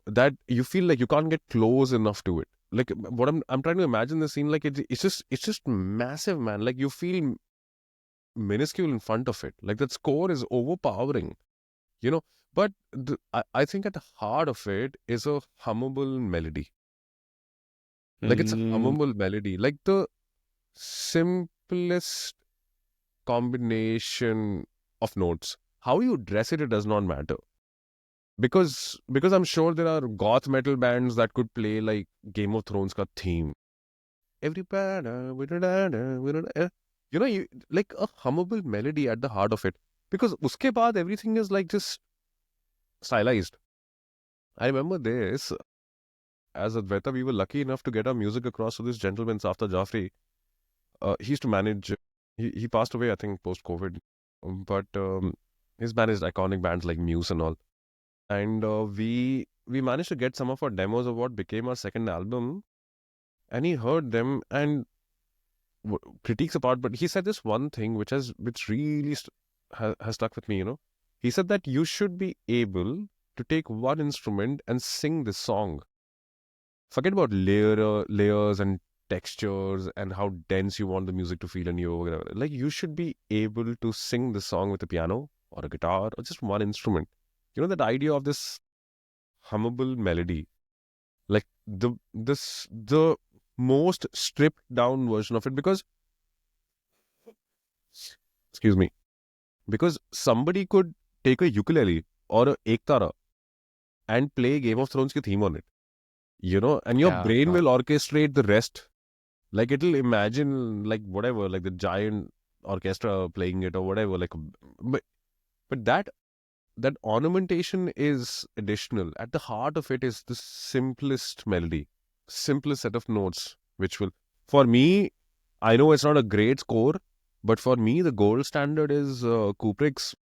that you feel like you can't get close enough to it. Like what I'm trying to imagine the scene, like it's just massive, man. Like you feel minuscule in front of it. Like that score is overpowering, you know. But I think at the heart of it is a hummable melody. Like it's a Mm, hummable melody. Like the simplest combination of notes. How you dress it does not matter. Because I'm sure there are goth metal bands that could play like Game of Thrones ka theme. Every you like a hummable melody at the heart of it. Because uske baad everything is like just stylized. I remember this as Advaita, we were lucky enough to get our music across to this gentleman, Safta Jaffrey. He used to manage. He passed away, I think, post COVID. But he's managed iconic bands like Muse and all. And we managed to get some of our demos of what became our second album. And he heard them and critiques apart, but he said this one thing which really has stuck with me. He said that you should be able to take one instrument and sing this song. Forget about layers and textures and how dense you want the music to feel in you. Whatever. Like you should be able to sing the song with a piano or a guitar or just one instrument. That idea of this hummable melody, like the most stripped down version of it, because excuse me, because somebody could take a ukulele or a ektara and play Game of Thrones ki theme on it, and your yeah. brain will orchestrate the rest. Like it'll imagine like whatever, like the giant orchestra playing it or whatever. Like, but that ornamentation is additional. At the heart of it is the simplest melody, simplest set of notes, which will, for me, I know it's not a great score, but for me, the gold standard is Kubrick's,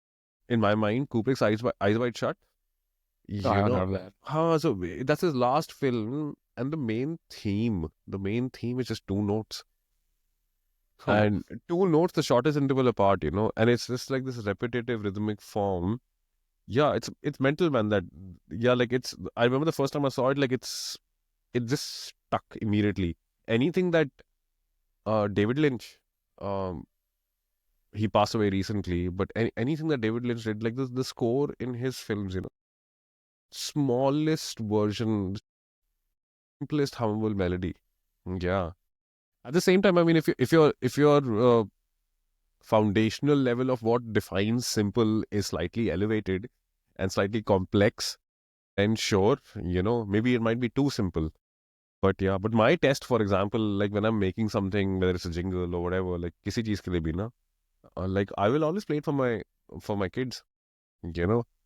in my mind, Kubrick's Eyes Wide Shut. No, I You haven't know, heard of that. so that's his last film, and the main theme is just two notes. Oh, And two notes, the shortest interval apart, and it's just like this repetitive rhythmic form. Yeah, it's mental, man. That yeah, like it's. I remember the first time I saw it, like it just stuck immediately. Anything that David Lynch, um, he passed away recently, but anything that David Lynch did, like the score in his films, smallest version, simplest hummable melody. Yeah. At the same time, I mean, if your foundational level of what defines simple is slightly elevated and slightly complex, then sure, maybe it might be too simple. But yeah, but my test, for example, like when I'm making something, whether it's a jingle or whatever, like kisi cheez ke liye bhi na, like I will always play it for my kids.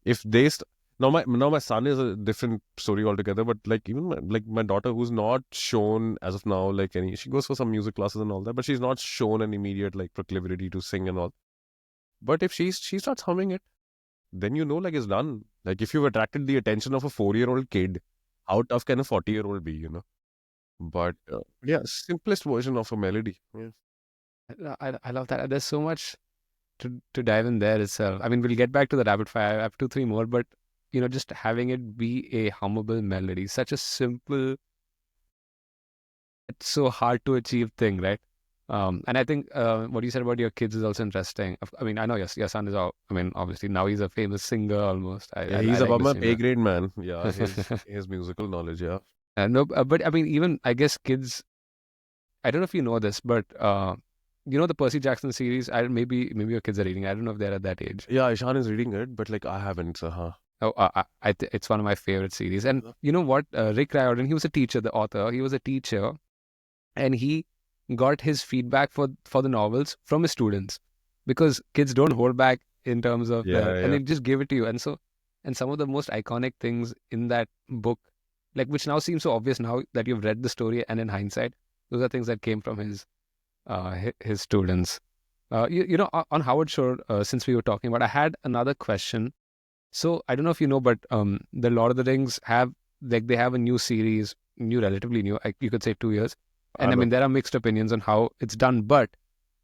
If they now my son is a different story altogether, but like even my daughter, who's not shown as of now like any, she goes for some music classes and all that, but she's not shown an immediate like proclivity to sing and all. But if she starts humming it, then like it's done. Like if you've attracted the attention of a 4-year-old kid, how tough can a 40-year-old be? But yeah, simplest version of a melody. Yeah. I love that. There's so much to dive in there itself. I mean, we'll get back to the rapid fire. I have two, three more, but just having it be a hummable melody, such a simple, it's so hard to achieve thing, right? And I think what you said about your kids is also interesting. I mean, I know your son is out. I mean, obviously now he's a famous singer almost. Yeah, I he's like above my listening pay to grade, man. Yeah, his that. his musical knowledge. Yeah. No, but I mean, even I guess kids. I don't know if you know this, but the Percy Jackson series. Maybe your kids are reading. I don't know if they're at that age. Yeah, Ishan is reading it, but like I haven't. So, Oh, it's one of my favorite series. And you know what? Rick Riordan, he was a teacher, the author. He was a teacher, and he got his feedback for the novels from his students, because kids don't hold back in terms of Yeah, and yeah. they just give it to you. And some of the most iconic things in that book, like which now seems so obvious now that you've read the story, and in hindsight, those are things that came from his students. On Howard Shore, since we were talking about, I had another question. So I don't know if you know, but the Lord of the Rings have, like, they have a new series, relatively new, you could say 2 years, I and I know. mean there are mixed opinions on how it's done. But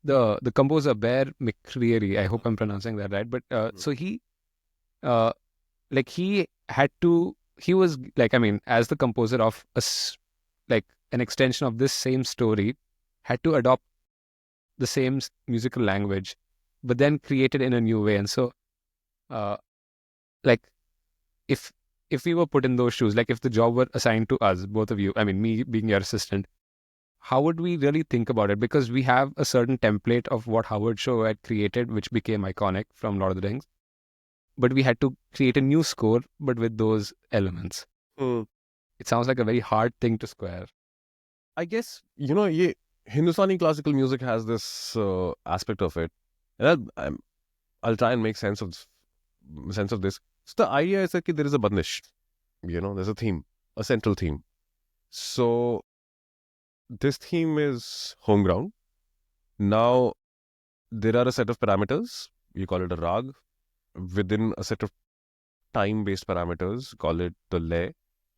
the composer Bear McCreary, I hope I'm pronouncing that right, but Mm. so he uh, like he had to he was like, I mean, as the composer of like an extension of this same story, had to adopt the same musical language, but then create it in a new way. And so, uh, like, if we were put in those shoes, like if the job were assigned to us, both of you, I mean, me being your assistant, how would we really think about it? Because we have a certain template of what Howard Shore had created, which became iconic from Lord of the Rings. But we had to create a new score, but with those elements. Hmm. It sounds like a very hard thing to square. I guess, Hindustani classical music has this aspect of it. And I'll try and make sense of this. So the idea is that there is a bandish, there's a theme, a central theme. So this theme is home ground. Now there are a set of parameters. You call it a rag. Within a set of time-based parameters, call it the lay,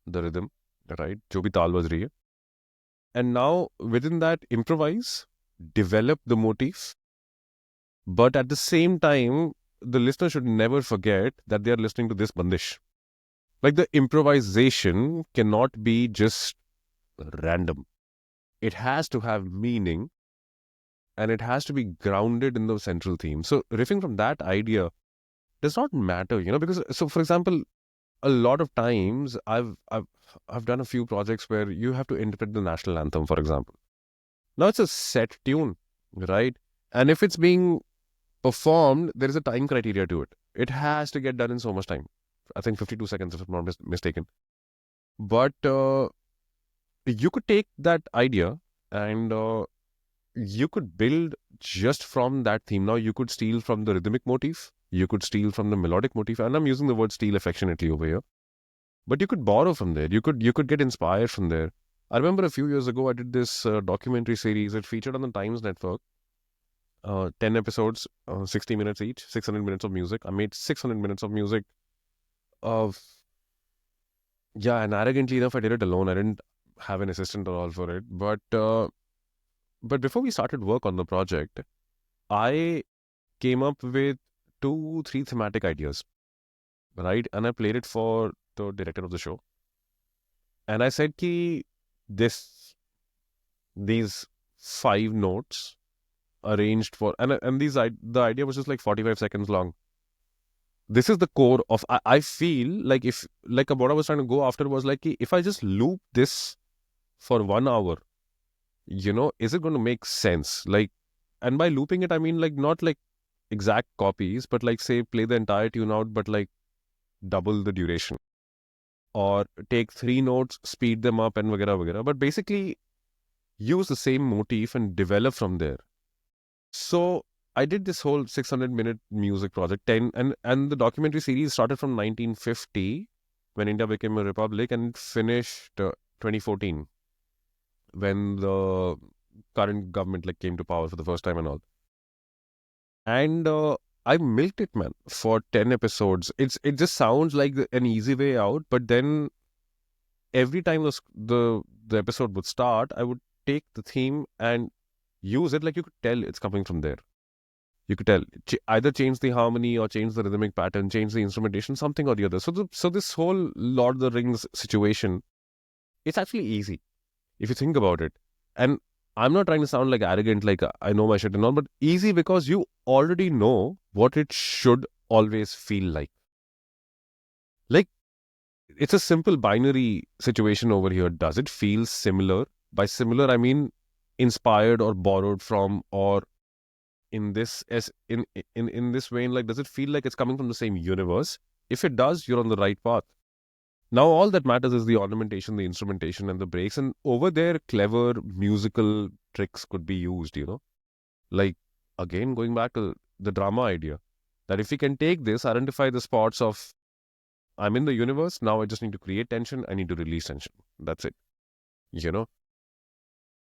the rhythm, right? Jo bhi taal baj rahi hai. And now within that, improvise, develop the motif. But at the same time, the listener should never forget that they are listening to this bandish. Like the improvisation cannot be just random. It has to have meaning and it has to be grounded in the central theme. So riffing from that idea does not matter, because so for example, a lot of times I've done a few projects where you have to interpret the national anthem, for example. Now it's a set tune, right? And if it's being performed, there is a time criteria to it. It has to get done in so much time. I think 52 seconds, if I'm not mistaken. But you could take that idea and you could build just from that theme. Now you could steal from the rhythmic motif. You could steal from the melodic motif. And I'm using the word steal affectionately over here. But you could borrow from there. You could get inspired from there. I remember a few years ago, I did this documentary series. It featured on the Times Network. 10 episodes, 60 minutes each, 600 minutes of music. I made 600 minutes of music. And arrogantly enough, I did it alone. I didn't have an assistant at all for it. But before we started work on the project, I came up with 2-3 thematic ideas, right? And I played it for the director of the show. And I said, ki these 5 notes arranged for, and the idea was just like 45 seconds long. This is the core of, I feel like what I was trying to go after was like, if I just loop this for 1 hour, is it going to make sense? Like, and by looping it, I mean like not like exact copies, but like say play the entire tune out, but like double the duration, or take 3 notes, speed them up, and vagara vagara. But basically, use the same motif and develop from there. So I did this whole 600-minute music project, 10, and the documentary series started from 1950 when India became a republic and finished 2014 when the current government like came to power for the first time and all. And I milked it, man, for 10 episodes. It just sounds like an easy way out, but then every time the episode would start, I would take the theme and use it. Like you could tell it's coming from there. You could tell either change the harmony or change the rhythmic pattern, change the instrumentation, something or the other. So this whole Lord of the Rings situation, it's actually easy if you think about it. And I'm not trying to sound like arrogant, like I know my shit and all, but easy because you already know what it should always feel like. Like, it's a simple binary situation over here. Does it feel similar? By similar, I mean inspired or borrowed from, or in this vein, like, does it feel like it's coming from the same universe? If it does, you're on the right path. Now, all that matters is the ornamentation, the instrumentation, and the breaks. And over there, clever musical tricks could be used, Like, again, going back to the drama idea, that if we can take this, identify the spots of, I'm in the universe, now I just need to create tension, I need to release tension. That's it.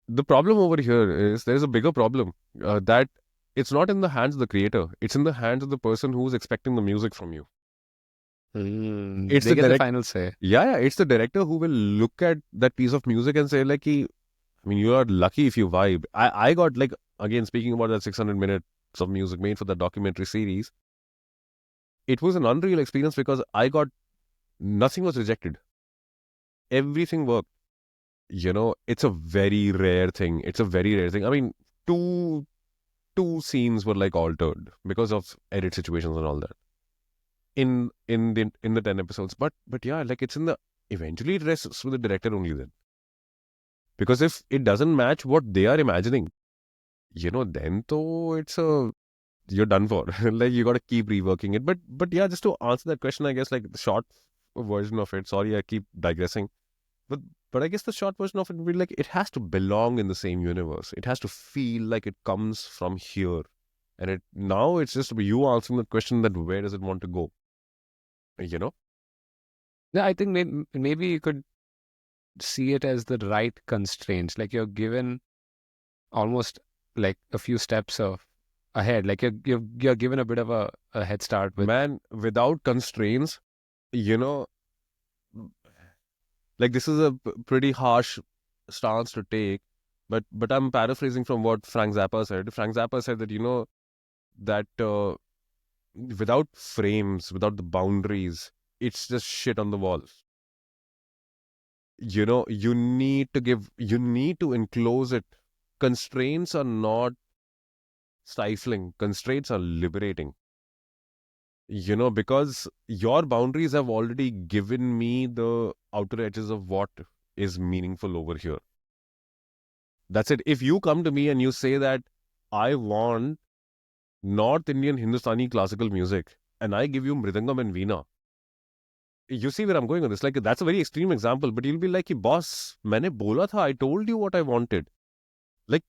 The problem over here is there's a bigger problem, that it's not in the hands of the creator. It's in the hands of the person who's expecting the music from you. It's they get the final say. Yeah, it's the director who will look at that piece of music and say like, I mean, you are lucky if you vibe. I got like, again, speaking about that 600 minutes of music made for the documentary series, it was an unreal experience because I got nothing was rejected. Everything worked. It's a very rare thing. It's a very rare thing. I mean, two scenes were like altered because of edit situations and all that in the 10 episodes. But yeah, like it's in the eventually it rests with the director only then. Because if it doesn't match what they are imagining, then though you're done for. Like you got to keep reworking it. But yeah, just to answer that question, I guess like the short version of it. Sorry, I keep digressing. But but I guess the short version of it would be like it has to belong in the same universe. It has to feel like it comes from here. And now it's just you answering the question that where does it want to go? You know? Yeah, I think maybe you could see it as the right constraints. Like you're given almost like a few steps of ahead. Like you're given a bit of a head start with. Man, without constraints, you know, like this is a pretty harsh stance to take, but I'm paraphrasing from what Frank Zappa said. Frank Zappa said that that without frames, without the boundaries, it's just shit on the wall. You need to enclose it. Constraints are not stifling. Constraints are liberating. Because your boundaries have already given me the outer edges of what is meaningful over here. That's it. If you come to me and you say that I want North Indian Hindustani classical music and I give you Mridangam and Veena, you see where I'm going on this. Like, that's a very extreme example, but you'll be like, boss, maine bola tha, I told you what I wanted. Like,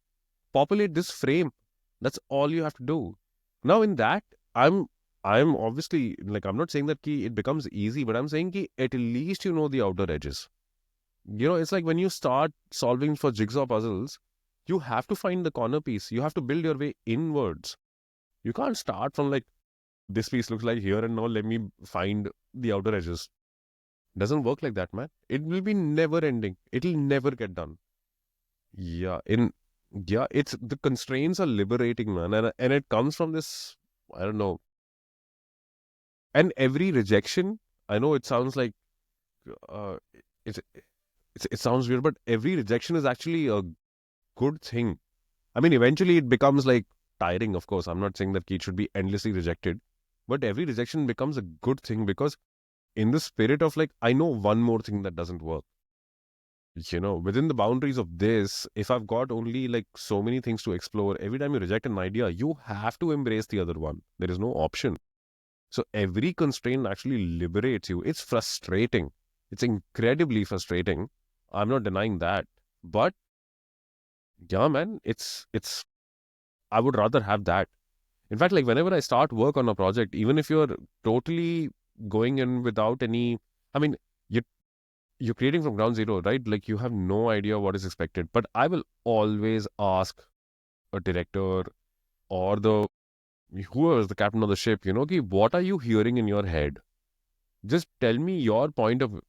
populate this frame. That's all you have to do. Now, in that, I'm obviously, like, I'm not saying that it becomes easy, but I'm saying at least you know the outer edges. It's like when you start solving for jigsaw puzzles, you have to find the corner piece. You have to build your way inwards. You can't start from like, this piece looks like here and now let me find the outer edges. Doesn't work like that, man. It will be never ending. It'll never get done. Yeah, it's the constraints are liberating, man, and it comes from this. I don't know. And every rejection, I know it sounds like uh, it, it sounds weird, but every rejection is actually a good thing. I mean, eventually it becomes like tiring. Of course, I'm not saying that it should be endlessly rejected, but every rejection becomes a good thing because in the spirit of like, I know one more thing that doesn't work. Within the boundaries of this, if I've got only like so many things to explore, every time you reject an idea, you have to embrace the other one. There is no option. So every constraint actually liberates you. It's frustrating. It's incredibly frustrating. I'm not denying that. But yeah, man, I would rather have that. In fact, like whenever I start work on a project, even if you're totally going in without any, I mean, you're creating from ground zero, right? Like you have no idea what is expected. But I will always ask a director or whoever is the captain of the ship, what are you hearing in your head? Just tell me your point of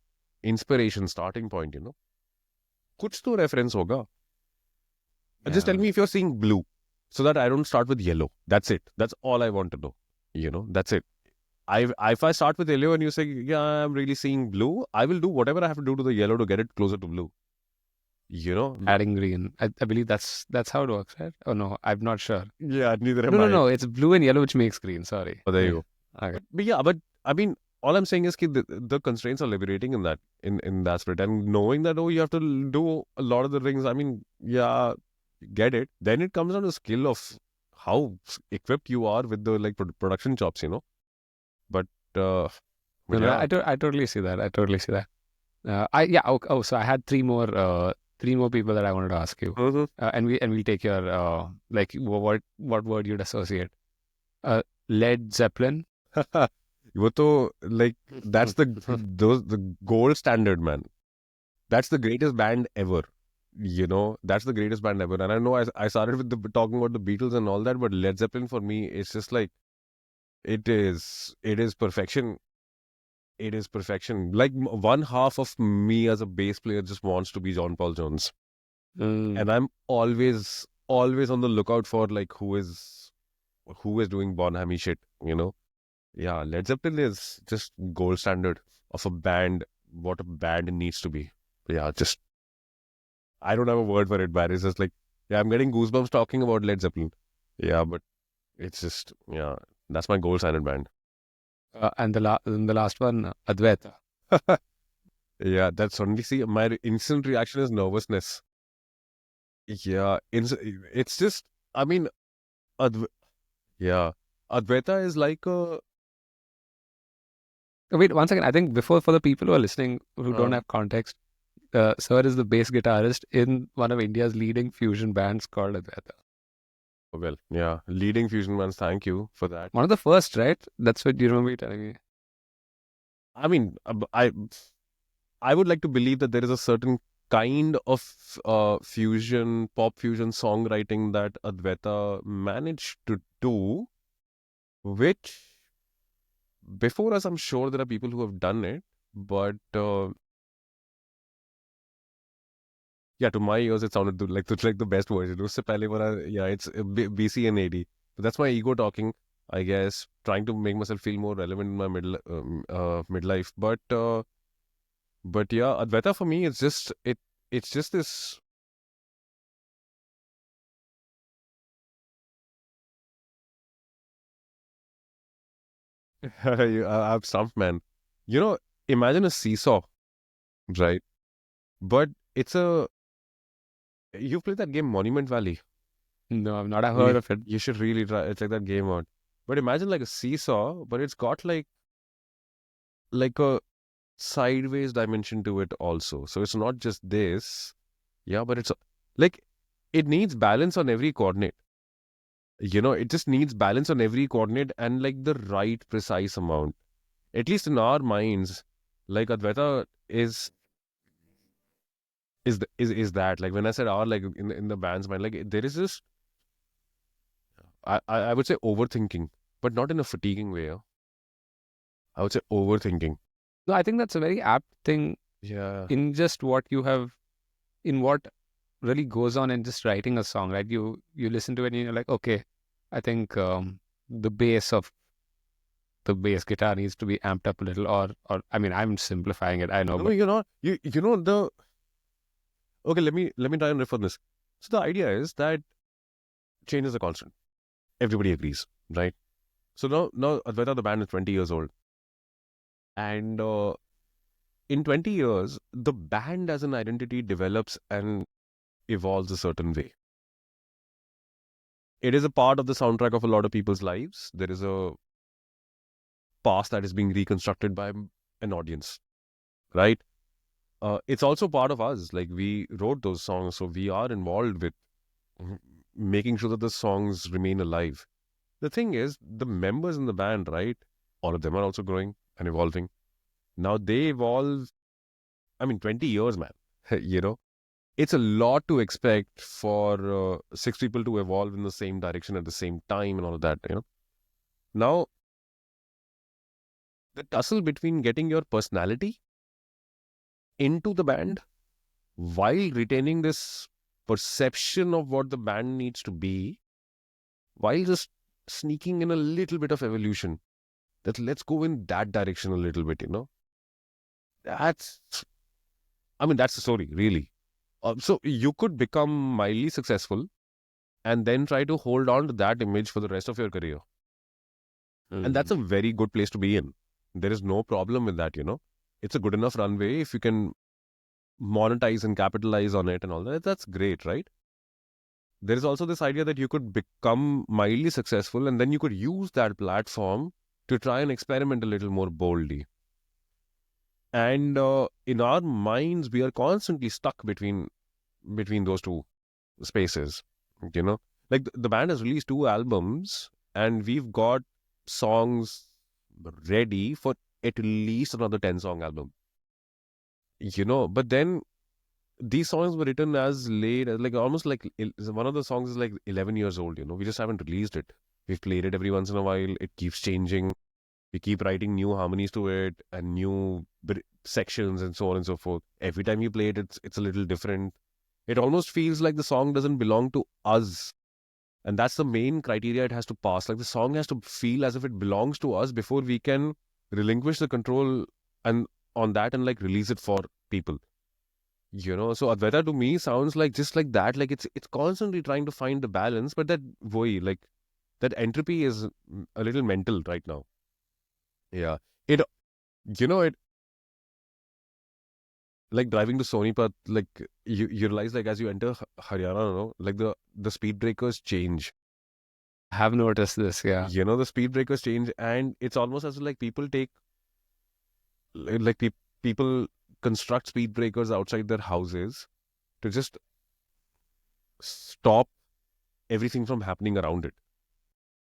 inspiration, starting point, Kuch to reference hoga. Just tell me if you're seeing blue so that I don't start with yellow. That's it. That's all I want to know. That's it. If I start with yellow and you say, yeah, I'm really seeing blue, I will do whatever I have to do to the yellow to get it closer to blue. Adding green. I believe that's how it works, right? Oh no, I'm not sure. Yeah, neither am I. No. It's blue and yellow which makes green. Sorry. Oh, there you go. Okay. But I mean, all I'm saying is the constraints are liberating in that spirit, and knowing that you have to do a lot of the things. I mean, yeah, get it. Then it comes down to skill of how equipped you are with the like production chops, But no, I totally see that. I totally see that. So I had three more people that I wanted to ask you, and we'll take your like what word you'd associate. Led Zeppelin. Like that's the gold standard, man. That's the greatest band ever. That's the greatest band ever. And I know I started with talking about the Beatles and all that, but Led Zeppelin for me, it's just like it is perfection. It is perfection. Like one half of me as a bass player just wants to be John Paul Jones. And I'm always on the lookout for like who is doing Bonham shit, Yeah, Led Zeppelin is just gold standard of a band, what a band needs to be. Yeah, just I don't have a word for it, Barry. It's just like, yeah, I'm getting goosebumps talking about Led Zeppelin. Yeah, but it's just, yeah, that's my gold standard band. And the last one, Advaita. Yeah, that's only, see, my instant reaction is nervousness. Yeah, it's just, I mean, Adv yeah, Advaita is like a, Wait, one second. I think before, for the people who are listening who don't uh, have context, Sir is the bass guitarist in one of India's leading fusion bands called Advaita. well, yeah, leading fusion bands. Thank you for that. One of the first, right? That's what you remember you telling me. I mean, I would like to believe that there is a certain kind of fusion, pop fusion songwriting that Advaita managed to do, which before us, I'm sure there are people who have done it, but yeah, to my ears, it sounded like the best version. Usse pehle wala, yeah, it's BC and AD. But that's my ego talking, I guess, trying to make myself feel more relevant in my midlife. But yeah, Advaita for me, it's just this. I'm stumped, man. You know, imagine a seesaw, right? But it's a. You've played that game Monument Valley. No, I've not heard You, of it. you should really try check that game out. But imagine like a seesaw, but it's got like a sideways dimension to it also. So it's not just this. Yeah, but it's like it needs balance on every coordinate. It just needs balance on every coordinate and like the right precise amount. At least in our minds, like Advaita is that like when I said our like in the band's mind, like there is this I would say overthinking, but not in a fatiguing way. I would say overthinking. No, I think that's a very apt thing Yeah. in just what you have, in what really goes on in just writing a song, right? You listen to it and you're like, okay, I think the bass of the bass guitar needs to be amped up a little, or I mean, I'm simplifying it, I know, No, but you know the okay. Let me try and riff on this. So the idea is that change is a constant. Everybody agrees, right? So now Advaita the band is 20 years old, and in 20 years, the band as an identity develops and evolves a certain way. It is a part of the soundtrack of a lot of people's lives. There is a past that is being reconstructed by an audience, right? It's also part of us. Like we wrote those songs, so we are involved with making sure that the songs remain alive. The thing is, the members in the band, right? All of them are also growing and evolving. Now they evolve. I mean, 20 years, man. It's a lot to expect for six people to evolve in the same direction at the same time and all of that. Now, the tussle between getting your personality into the band while retaining this perception of what the band needs to be, while just sneaking in a little bit of evolution. That let's go in that direction a little bit. That's, I mean, that's the story, really. So you could become mildly successful and then try to hold on to that image for the rest of your career. And that's a very good place to be in. There is no problem with that. It's a good enough runway if you can monetize and capitalize on it and all that. That's great, right? There is also this idea that you could become mildly successful and then you could use that platform to try and experiment a little more boldly. And in our minds, we are constantly stuck between those two spaces. Like the band has released 2 albums, and we've got songs ready for at least another 10-song album. But then these songs were written as late as like almost like one of the songs is like 11 years old. We just haven't released it. We've played it every once in a while. It keeps changing. We keep writing new harmonies to it and new sections and so on and so forth. Every time you play it, it's a little different. It almost feels like the song doesn't belong to us. And that's the main criteria it has to pass. Like the song has to feel as if it belongs to us before we can relinquish the control and on that and like release it for people. So Advaita to me sounds like just like that. Like it's constantly trying to find the balance, but that boy, like that entropy is a little mental right now. Yeah. It it like driving to Sonipat, like you realize like as you enter Haryana, like the speed breakers change. I have noticed this, yeah. The speed breakers change, and it's almost as if like people take like people construct speed breakers outside their houses to just stop everything from happening around it.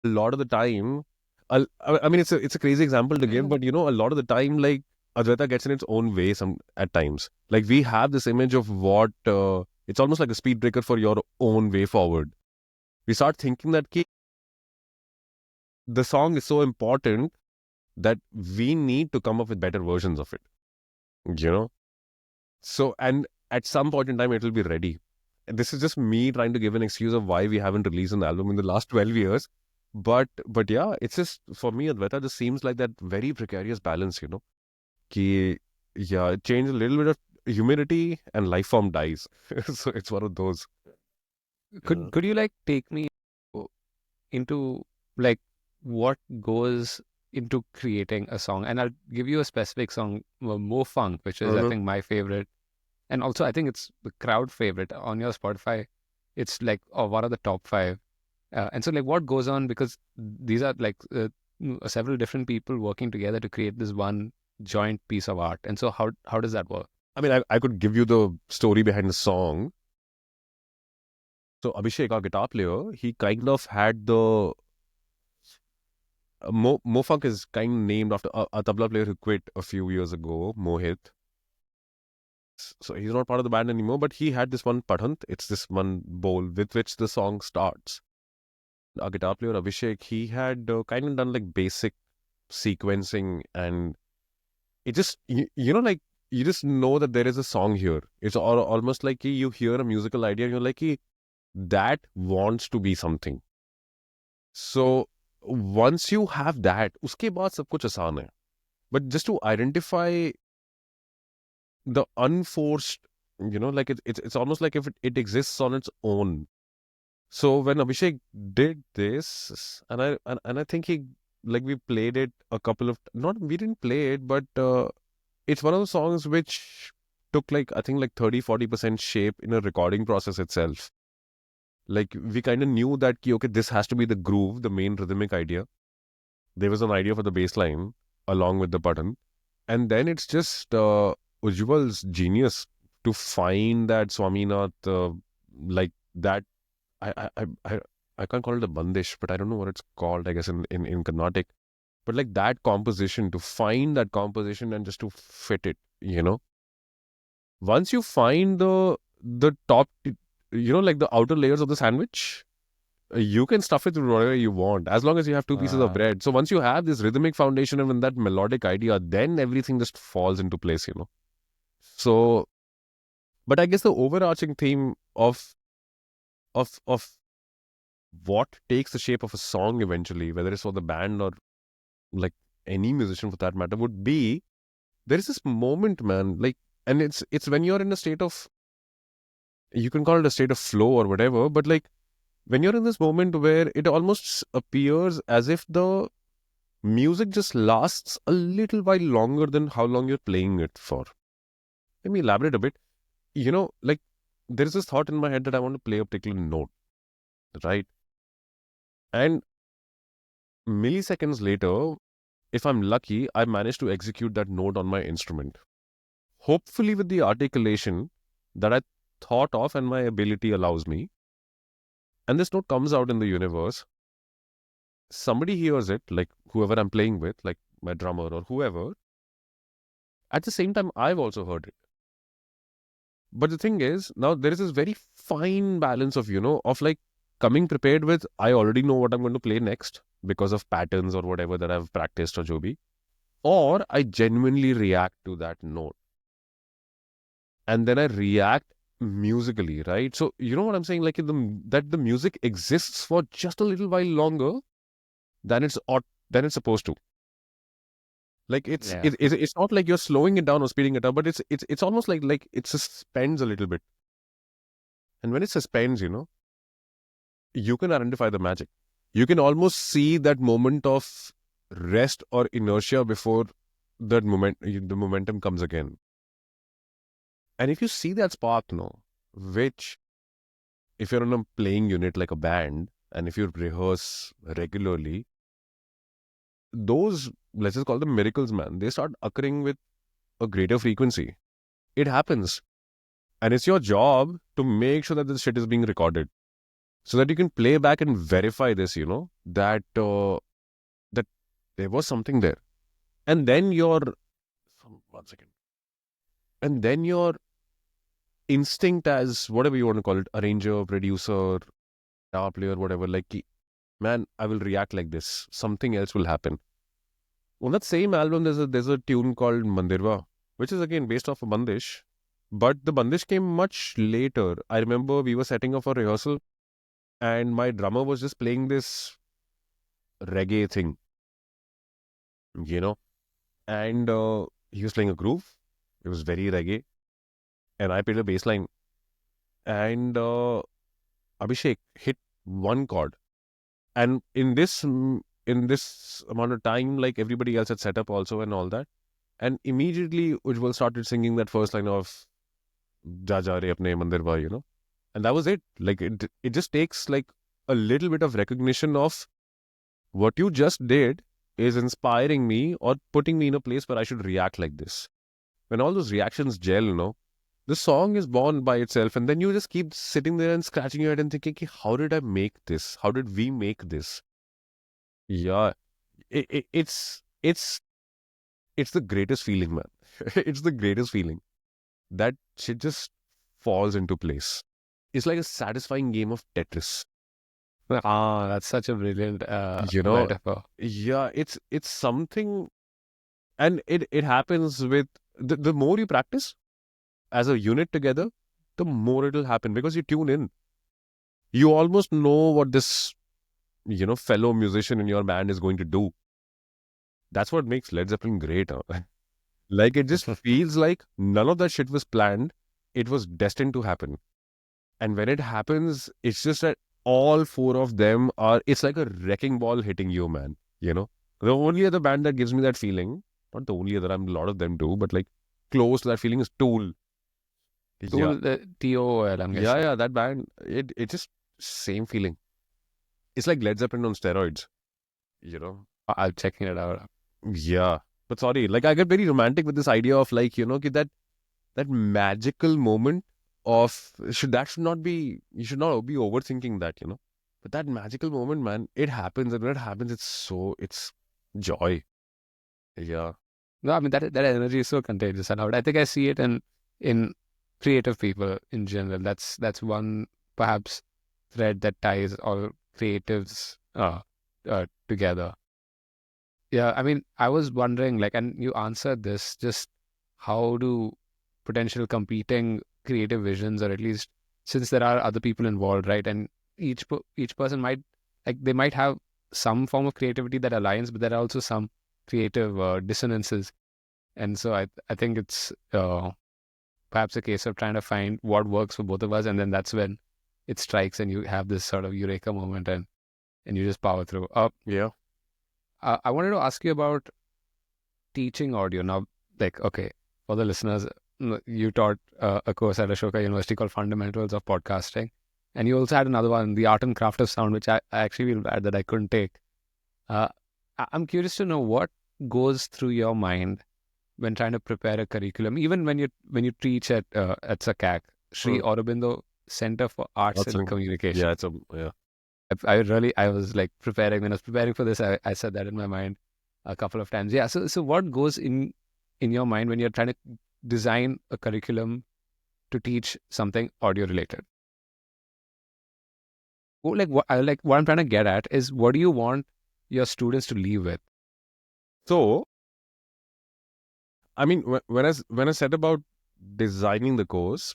A lot of the time, I mean, it's a crazy example to give, but a lot of the time, like Advaita gets in its own way some at times. Like we have this image of what it's almost like a speed breaker for your own way forward. We start thinking that the song is so important that we need to come up with better versions of it. So, and at some point in time, it will be ready. This is just me trying to give an excuse of why we haven't released an album in the last 12 years. But yeah, it's just, for me, Advaita just seems like that very precarious balance. Ki, yeah, it changed a little bit of humidity and life form dies. So it's one of those. Could you like take me into like what goes into creating a song? And I'll give you a specific song, Mo Funk, which is I think my favorite, and also I think it's the crowd favorite on your Spotify. It's like one of the top 5. And so like what goes on, because these are like several different people working together to create this one joint piece of art. And so how does that work? I mean, I could give you the story behind the song. So Abhishek, our guitar player, he kind of had the Mo Funk is kind of named after a tabla player who quit a few years ago, Mohit. So he's not part of the band anymore, but he had this one padhant. It's this one bowl with which the song starts. Our guitar player Abhishek, he had kind of done like basic sequencing, and it just like you just know that there is a song here. It's almost like you hear a musical idea and you're like, that wants to be something. So once you have that, uske baad sab kuch aasan hai. But just to identify the unforced, like it's almost like if it exists on its own. So when Abhishek did this, and I think we played it a couple of, not, we didn't play it, but it's one of the songs which took I think 30-40% shape in a recording process itself. Like we kind of knew that okay, this has to be the groove, the main rhythmic idea. There was an idea for the bass line along with the button. And then it's just Ujjwal's genius to find that Swaminath, like that. I can't call it a bandish, but I don't know what it's called, I guess, in Carnatic. But like that composition, to find that composition and just to fit it, Once you find the top, like the outer layers of the sandwich, you can stuff it with whatever you want, as long as you have 2 pieces of bread. So once you have this rhythmic foundation and that melodic idea, then everything just falls into place, So, but I guess the overarching theme of what takes the shape of a song eventually, whether it's for the band or like any musician for that matter, would be, there is this moment, man, and it's when you're in a state of, you can call it a state of flow or whatever, but when you're in this moment where it almost appears as if the music just lasts a little while longer than how long you're playing it for. Let me elaborate a bit. There is this thought in my head that I want to play a particular note, right? And milliseconds later, if I'm lucky, I manage to execute that note on my instrument. Hopefully with the articulation that I thought of and my ability allows me. And this note comes out in the universe. Somebody hears it, like whoever I'm playing with, like my drummer or whoever. At the same time, I've also heard it. But the thing is, now there is this very fine balance of, of coming prepared with, I already know what I'm going to play next because of patterns or whatever that I've practiced or jobi. Or I genuinely react to that note. And then I react musically, right? So, you know what I'm saying? That the music exists for just a little while longer than it's supposed to. Like it's Yeah. it's not like you're slowing it down or speeding it up, but it's almost like it suspends a little bit. And when it suspends, you can identify the magic. You can almost see that moment of rest or inertia before the momentum comes again. And if you see that spark, which if you're in a playing unit like a band, and if you rehearse regularly, those, let's just call them miracles, man, they start occurring with a greater frequency. It happens. And it's your job to make sure that this shit is being recorded so that you can play back and verify this, that there was something there. And then one second. And then your instinct as whatever you want to call it, arranger, producer, guitar player, whatever, like, man, I will react like this. Something else will happen. On that same album, there's a tune called Mandirva, which is again based off of Bandish. But the Bandish came much later. I remember we were setting up for rehearsal and my drummer was just playing this reggae thing, you know, and he was playing a groove. It was very reggae. And I played a bass line. And Abhishek hit one chord. And in this amount of time, like everybody else had set up also and all that. And immediately Ujjwal started singing that first line of Ja Ja Re Apne Mandirva, And that was it. Like it just takes like a little bit of recognition of what you just did is inspiring me or putting me in a place where I should react like this. When all those reactions gel, the song is born by itself, and then you just keep sitting there and scratching your head and thinking, how did I make this? How did we make this? Yeah, it's the greatest feeling, man. It's the greatest feeling. That shit just falls into place. It's like a satisfying game of Tetris. Ah, that's such a brilliant You know, metaphor. yeah, it's something, and it happens with the more you practice as a unit together, the more it'll happen because you tune in. You almost know what this, fellow musician in your band is going to do. That's what makes Led Zeppelin great. Huh? Like it just feels like none of that shit was planned. It was destined to happen. And when it happens, it's just that all four of them it's like a wrecking ball hitting you, man. The only other band that gives me that feeling, not the only other, a lot of them do, but like close to that feeling is Tool. Yeah. Tool, TOOL, I'm Yeah, guessing. yeah, that band, it just same feeling. It's like Led Zeppelin on steroids, you know? I'm checking it out. Yeah. But sorry, like I get very romantic with this idea of like, that magical moment of should not be, you should not be overthinking that. But that magical moment, man, it happens, and when it happens, it's joy. Yeah. No, I mean that energy is so contagious, and I think I see it in creative people in general. That's one perhaps thread that ties all creatives together. Yeah, I mean, I was wondering, like, and you answered this, just how do potential competing creative visions, or at least since there are other people involved, right? And each person might, like, they might have some form of creativity that aligns, but there are also some creative dissonances. And so I think it's perhaps a case of trying to find what works for both of us, and then that's when it strikes, and you have this sort of eureka moment, and you just power through. Yeah. I wanted to ask you about teaching audio now. Like, okay, for the listeners, you taught a course at Ashoka University called Fundamentals of Podcasting, and you also had another one, The Art and Craft of Sound, which I actually feel bad that I couldn't take. I'm curious to know what goes through your mind when trying to prepare a curriculum, even when you teach at SACAC, Sri Aurobindo Center for Arts and Communication. Yeah, yeah. I was like preparing, when I was preparing for this, I said that in my mind a couple of times. Yeah. So what goes in your mind when you're trying to design a curriculum to teach something audio related? What I'm trying to get at is, what do you want your students to leave with? So, I mean, when I said about designing the course,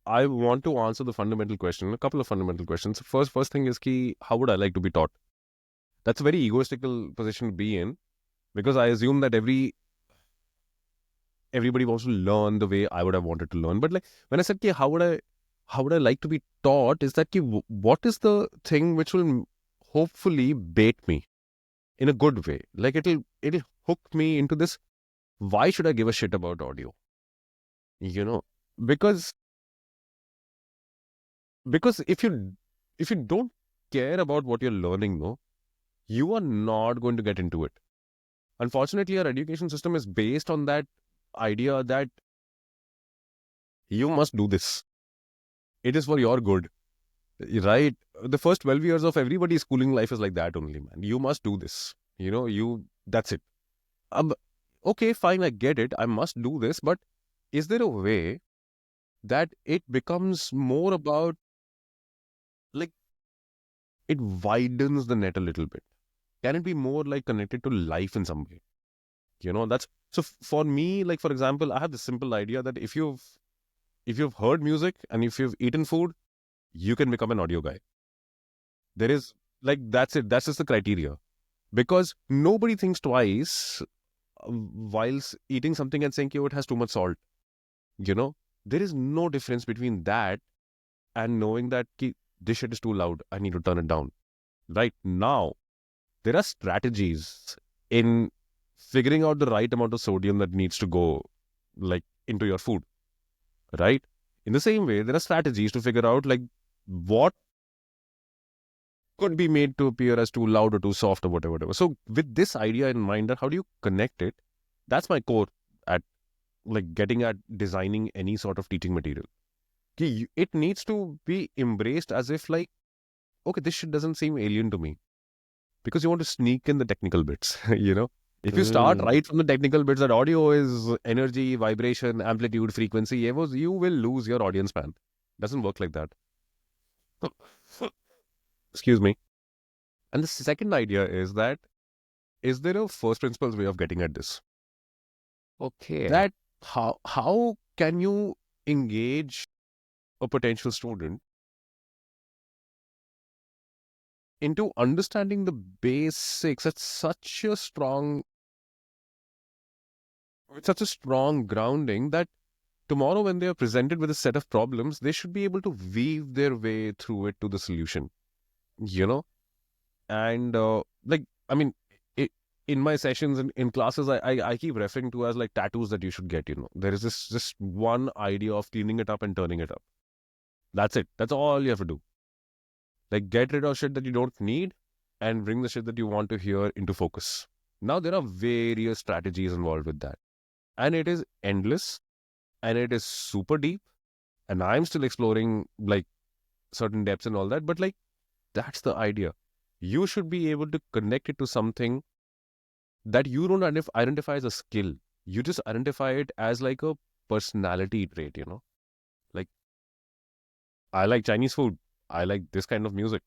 I want to answer the fundamental question, a couple of fundamental questions. First thing is how would I like to be taught? That's a very egoistical position to be in. because I assume that everybody wants to learn the way I would have wanted to learn. But like when I said, "Ki, how would I like to be taught?" is that ki, what is the thing which will hopefully bait me in a good way? Like it'll hook me into this. Why should I give a shit about audio? You know, because if you don't care about what you're learning, no, you are not going to get into it. Unfortunately, our education system is based on that idea that you must do this. It is for your good, right? The first 12 years of everybody's schooling life is like that only, man. You must do this. That's it. Um, okay, fine, I get it. I must do this. But is there a way that it becomes more about, like, it widens the net a little bit? Can it be more like connected to life in some way? That's so for me, like, for example, I have this simple idea that if you've heard music and if you've eaten food, you can become an audio guy. There is, like, that's it. That's just the criteria. Because nobody thinks twice whilst eating something and saying, oh, it has too much salt. There is no difference between that and knowing that this shit is too loud. I need to turn it down. Right now, there are strategies in figuring out the right amount of sodium that needs to go, like, into your food. Right? In the same way, there are strategies to figure out, like, what could be made to appear as too loud or too soft or whatever. So with this idea in mind, that how do you connect it? That's my core at, like, getting at designing any sort of teaching material. It needs to be embraced as if, like, okay, this shit doesn't seem alien to me, because you want to sneak in the technical bits. If you start right from the technical bits that audio is energy, vibration, amplitude, frequency, you will lose your audience span. Doesn't work like that. Excuse me. And the second idea is that, is there a first principles way of getting at this? Okay. That how can you engage a potential student into understanding the basics at such a strong grounding that tomorrow when they are presented with a set of problems, they should be able to weave their way through it to the solution. And I mean, in my sessions and in classes, I keep referring to as like tattoos that you should get. There is this one idea of cleaning it up and turning it up. That's it. That's all you have to do. Like, get rid of shit that you don't need and bring the shit that you want to hear into focus. Now, there are various strategies involved with that. And it is endless and it is super deep. And I'm still exploring, like, certain depths and all that. But, like, that's the idea. You should be able to connect it to something that you don't identify as a skill. You just identify it as like a personality trait, Like, I like Chinese food. I like this kind of music.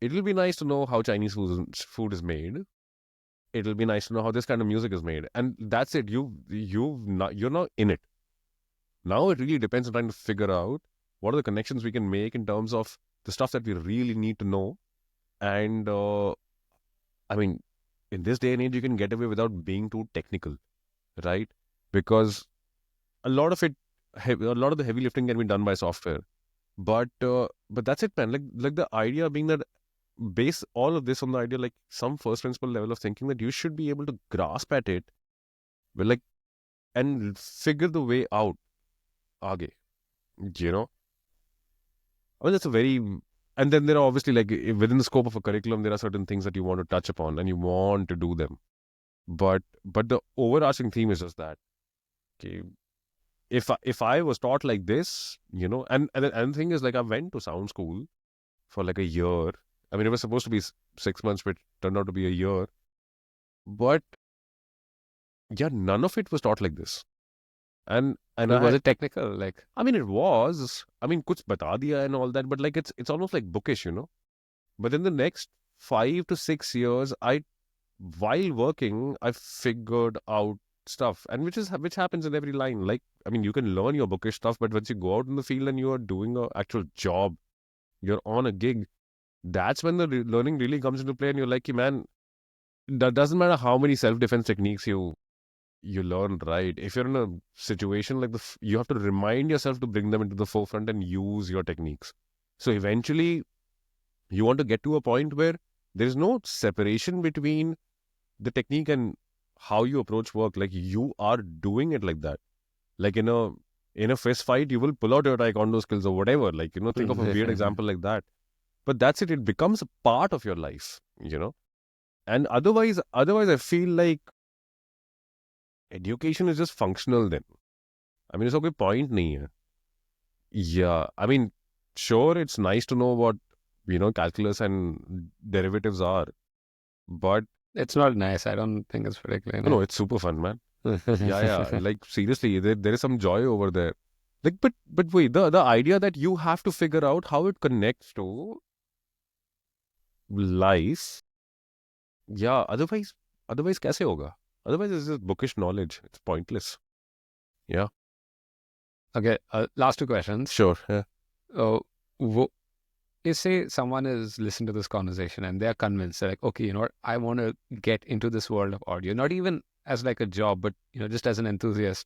It'll be nice to know how Chinese food is made. It'll be nice to know how this kind of music is made. And that's it. You're not in it. Now it really depends on trying to figure out what are the connections we can make in terms of the stuff that we really need to know. And I mean, in this day and age, you can get away without being too technical, right? Because a lot of the heavy lifting can be done by software. But that's it, man. Like the idea being that base all of this on the idea, like, some first principle level of thinking that you should be able to grasp at it, but, like, and figure the way out. Aage, I mean, that's a very, and then there are obviously, like, within the scope of a curriculum, there are certain things that you want to touch upon and you want to do them. But the overarching theme is just that, okay, if I was taught like this, and the thing is, like, I went to sound school for like a year. I mean, it was supposed to be 6 months, but it turned out to be a year. But yeah, none of it was taught like this. And was it technical? Like, I mean, it was. I mean, kuch bata diya and all that, but, like, it's almost like bookish, But in the next 5 to 6 years, while working, I figured out stuff, and which happens in every line. Like, I mean, you can learn your bookish stuff, but once you go out in the field and you are doing an actual job, you're on a gig, that's when the learning really comes into play, and you're like, man, that doesn't matter how many self-defense techniques you learn, right? If you're in a situation like you have to remind yourself to bring them into the forefront and use your techniques. So eventually, you want to get to a point where there is no separation between the technique and how you approach work. Like you are doing it like that. Like in a fist fight, you will pull out your taekwondo skills or whatever. Like, think of a weird example like that. But that's it. It becomes a part of your life, And otherwise, I feel like education is just functional then. I mean, it's okay point nahi hai. Yeah. I mean, sure, it's nice to know what, calculus and derivatives are. But It's not nice. I don't think it's particularly no, nice. it's super fun, man. Yeah. Like seriously, there is some joy over there. Like, but wait, the idea that you have to figure out how it connects to life. Yeah, otherwise कैसे होगा? Otherwise it's just bookish knowledge. It's pointless. Yeah. Okay, last two questions. Sure. Yeah. If say someone is listening to this conversation and they're convinced, they're like, okay, you know what, I want to get into this world of audio, not even as like a job, but just as an enthusiast.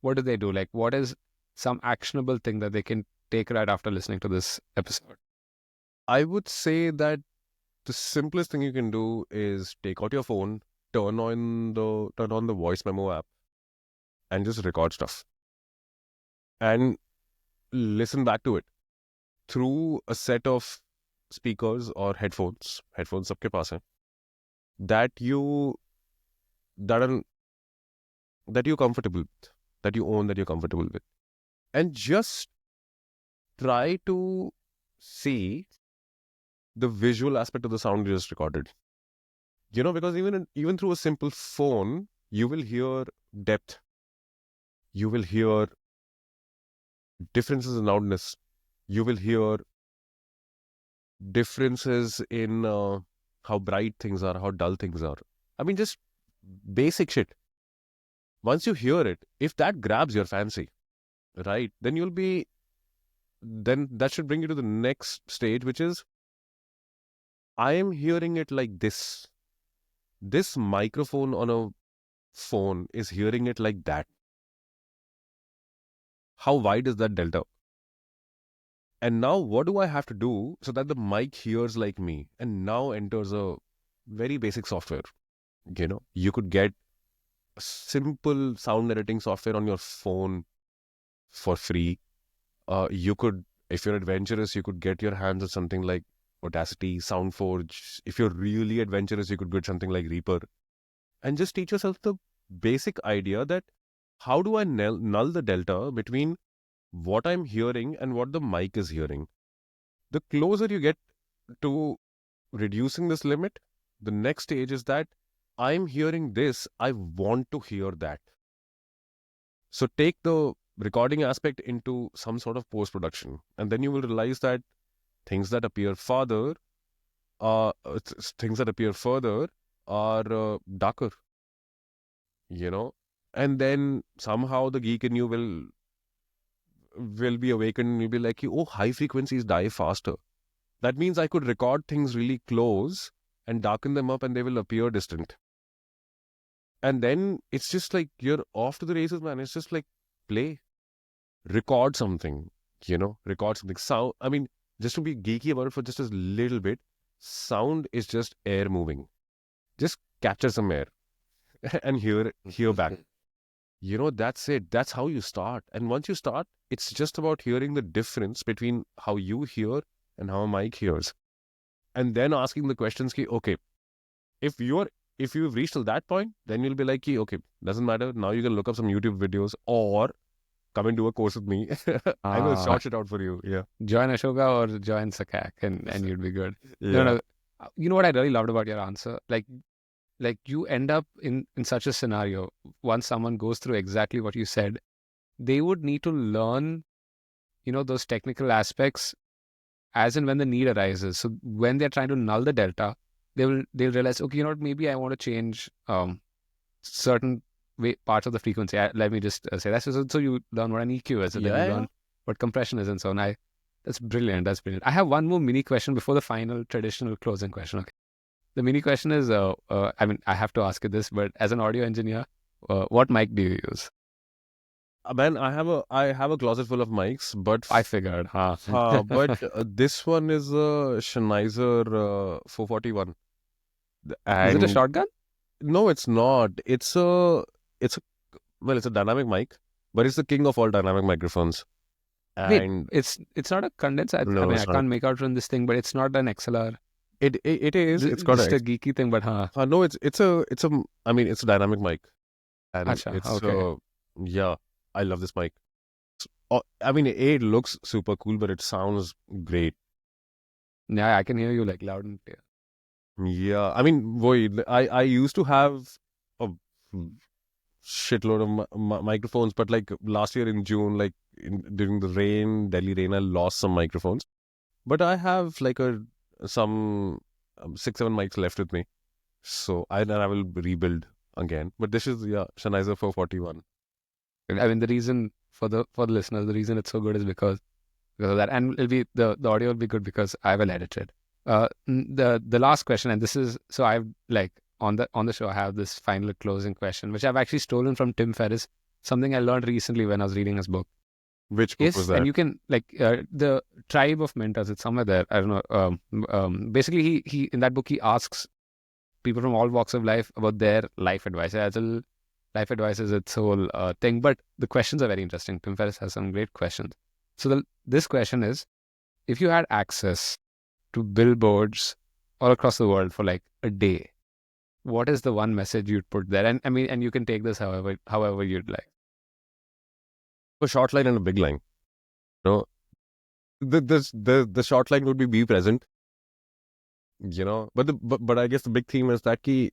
What do they do? Like, what is some actionable thing that they can take right after listening to this episode? I would say that the simplest thing you can do is take out your phone, turn on the voice memo app, and just record stuff. And listen back to it through a set of speakers or headphones सबके पास हैं, that you're comfortable with, that you own, that you're comfortable with, and just try to see the visual aspect of the sound you just recorded. Because even through a simple phone, you will hear depth, you will hear differences in loudness, you will hear differences in how bright things are, how dull things are. I mean, just basic shit. Once you hear it, if that grabs your fancy, right, then that should bring you to the next stage, which is, I am hearing it like this. This microphone on a phone is hearing it like that. How wide is that delta? And now what do I have to do so that the mic hears like me? And now enters a very basic software. You could get simple sound editing software on your phone for free. You could, if you're adventurous, you could get your hands on something like Audacity, SoundForge. If you're really adventurous, you could get something like Reaper. And just teach yourself the basic idea that how do I null the delta between what I'm hearing and what the mic is hearing. The closer you get to reducing this limit, the next stage is that I'm hearing this, I want to hear that. So take the recording aspect into some sort of post-production, and then you will realize that things that appear further are darker, and then somehow the geek in you will be awakened and you'll be like, oh, high frequencies die faster. That means I could record things really close and darken them up and they will appear distant. And then it's just like you're off to the races, man. It's just like play, record something, record something. Sound, I mean, just to be geeky about it for just a little bit, sound is just air moving. Just capture some air and hear back. That's it. That's how you start. And once you start, it's just about hearing the difference between how you hear and how a mic hears. And then asking the questions, okay, if you've reached till that point, then you'll be like, okay, doesn't matter. Now you can look up some YouTube videos or come and do a course with me. I will sort it out for you. Yeah. Join Ashoka or join Sakak and you'd be good. Yeah. No. You know what I really loved about your answer? Like you end up in such a scenario, once someone goes through exactly what you said, they would need to learn, those technical aspects as and when the need arises. So when they're trying to null the delta, they'll realize, okay, maybe I want to change certain parts of the frequency. Let me just say that. So you learn what an EQ is, and then you learn what compression is, and so on. That's brilliant. I have one more mini question before the final traditional closing question. Okay. the mini question is, I mean, I have to ask you this, but as an audio engineer, what mic do you use? Man, I have a closet full of mics, but I figured, huh? this one is a Sennheiser 441, Is it a and shotgun? no, it's not. It's a well, it's a dynamic mic, but it's the king of all dynamic microphones. Wait, And it's not a condenser. I no, mean, I it's not. can't make out from this thing, but it's not an XLR. It is. It's got Just a geeky thing, but huh? no, it's a I mean, it's a dynamic mic, and Acha, it's okay. yeah, I love this mic. I mean, it looks super cool, but it sounds great. Yeah, I can hear you like loud and clear. Yeah, I mean, boy, I used to have a shitload of microphones, but like last year in June, like during the Delhi rain, I lost some microphones. But I have like some 6-7 mics left with me, so I will rebuild again. But this is Sennheiser 441. I mean, the reason for the listeners, the reason it's so good is because of that, and it'll be the audio will be good because I will edit it. The last question, and this is so I've like on the show I have this final closing question, which I've actually stolen from Tim Ferriss, something I learned recently when I was reading his book. Which book was Yes, and that? you can like the Tribe of Mentors. It's somewhere there. I don't know. Basically, he in that book he asks people from all walks of life about their life advice. As a life advice is its whole thing, but the questions are very interesting. Tim Ferriss has some great questions. So this question is: if you had access to billboards all across the world for like a day, what is the one message you'd put there? And I mean, and you can take this however you'd like. A short line and a big line. No, the short line would be present. But I guess the big theme is that key,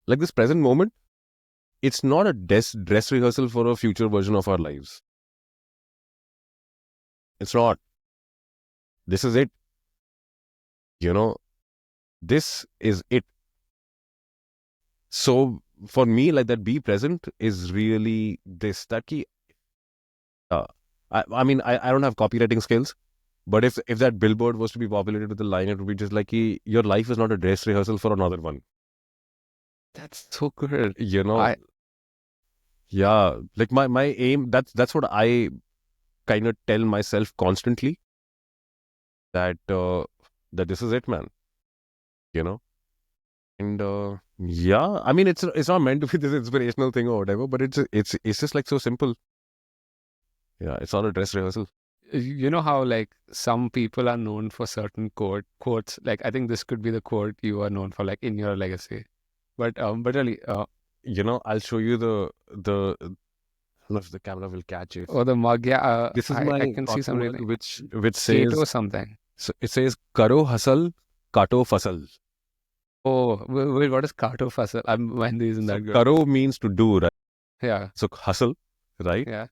like this present moment, it's not a dress rehearsal for a future version of our lives. It's not. This is it. This is it. So for me, like that, be present is really this. That key. I mean, I don't have copywriting skills, but if that billboard was to be populated with a line, it would be just like, your life is not a dress rehearsal for another one. That's so good. You know, I yeah, like my aim. That's what I kind of tell myself constantly, that that this is it, man. You know, and yeah, I mean, it's not meant to be this inspirational thing or whatever, but it's just like so simple. Yeah, it's not a dress rehearsal. you know how like some people are known for certain quotes. Like I think this could be the quote you are known for, like in your legacy. But really, I'll show you the I don't know if the camera will catch it. or the mug. Yeah, This is I my can see coffee some mug, really which Kato says, something. so it says "Karo hustle, kato fasal." Oh, wait, what is Kato Fasal? My Hindi isn't So that good. karo means to do, right? Yeah, So hustle, right? yeah.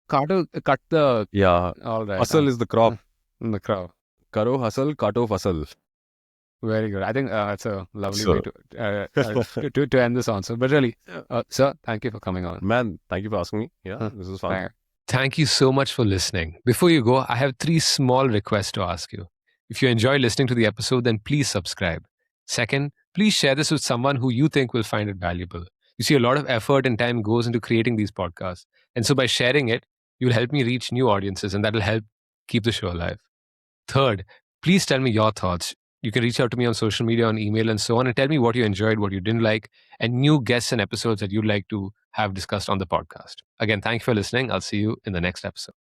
Kato, cut the. Yeah. All right. Fasal is the crop. The crow. Karo hustle, kato fasal. Very good. I think that's a lovely So, way to end this on. So, but really, sir, thank you for coming on. man, thank you for asking me. Yeah, this is fun. Thank you so much for listening. Before you go, I have 3 small requests to ask you. If you enjoy listening to the episode, then please subscribe. Second, please share this with someone who you think will find it valuable. You see, a lot of effort and time goes into creating these podcasts. And so by sharing it, you'll help me reach new audiences, and that'll help keep the show alive. Third, please tell me your thoughts. You can reach out to me on social media, on email, and so on, and tell me what you enjoyed, what you didn't like, and new guests and episodes that you'd like to have discussed on the podcast. Again, thank you for listening. I'll see you in the next episode.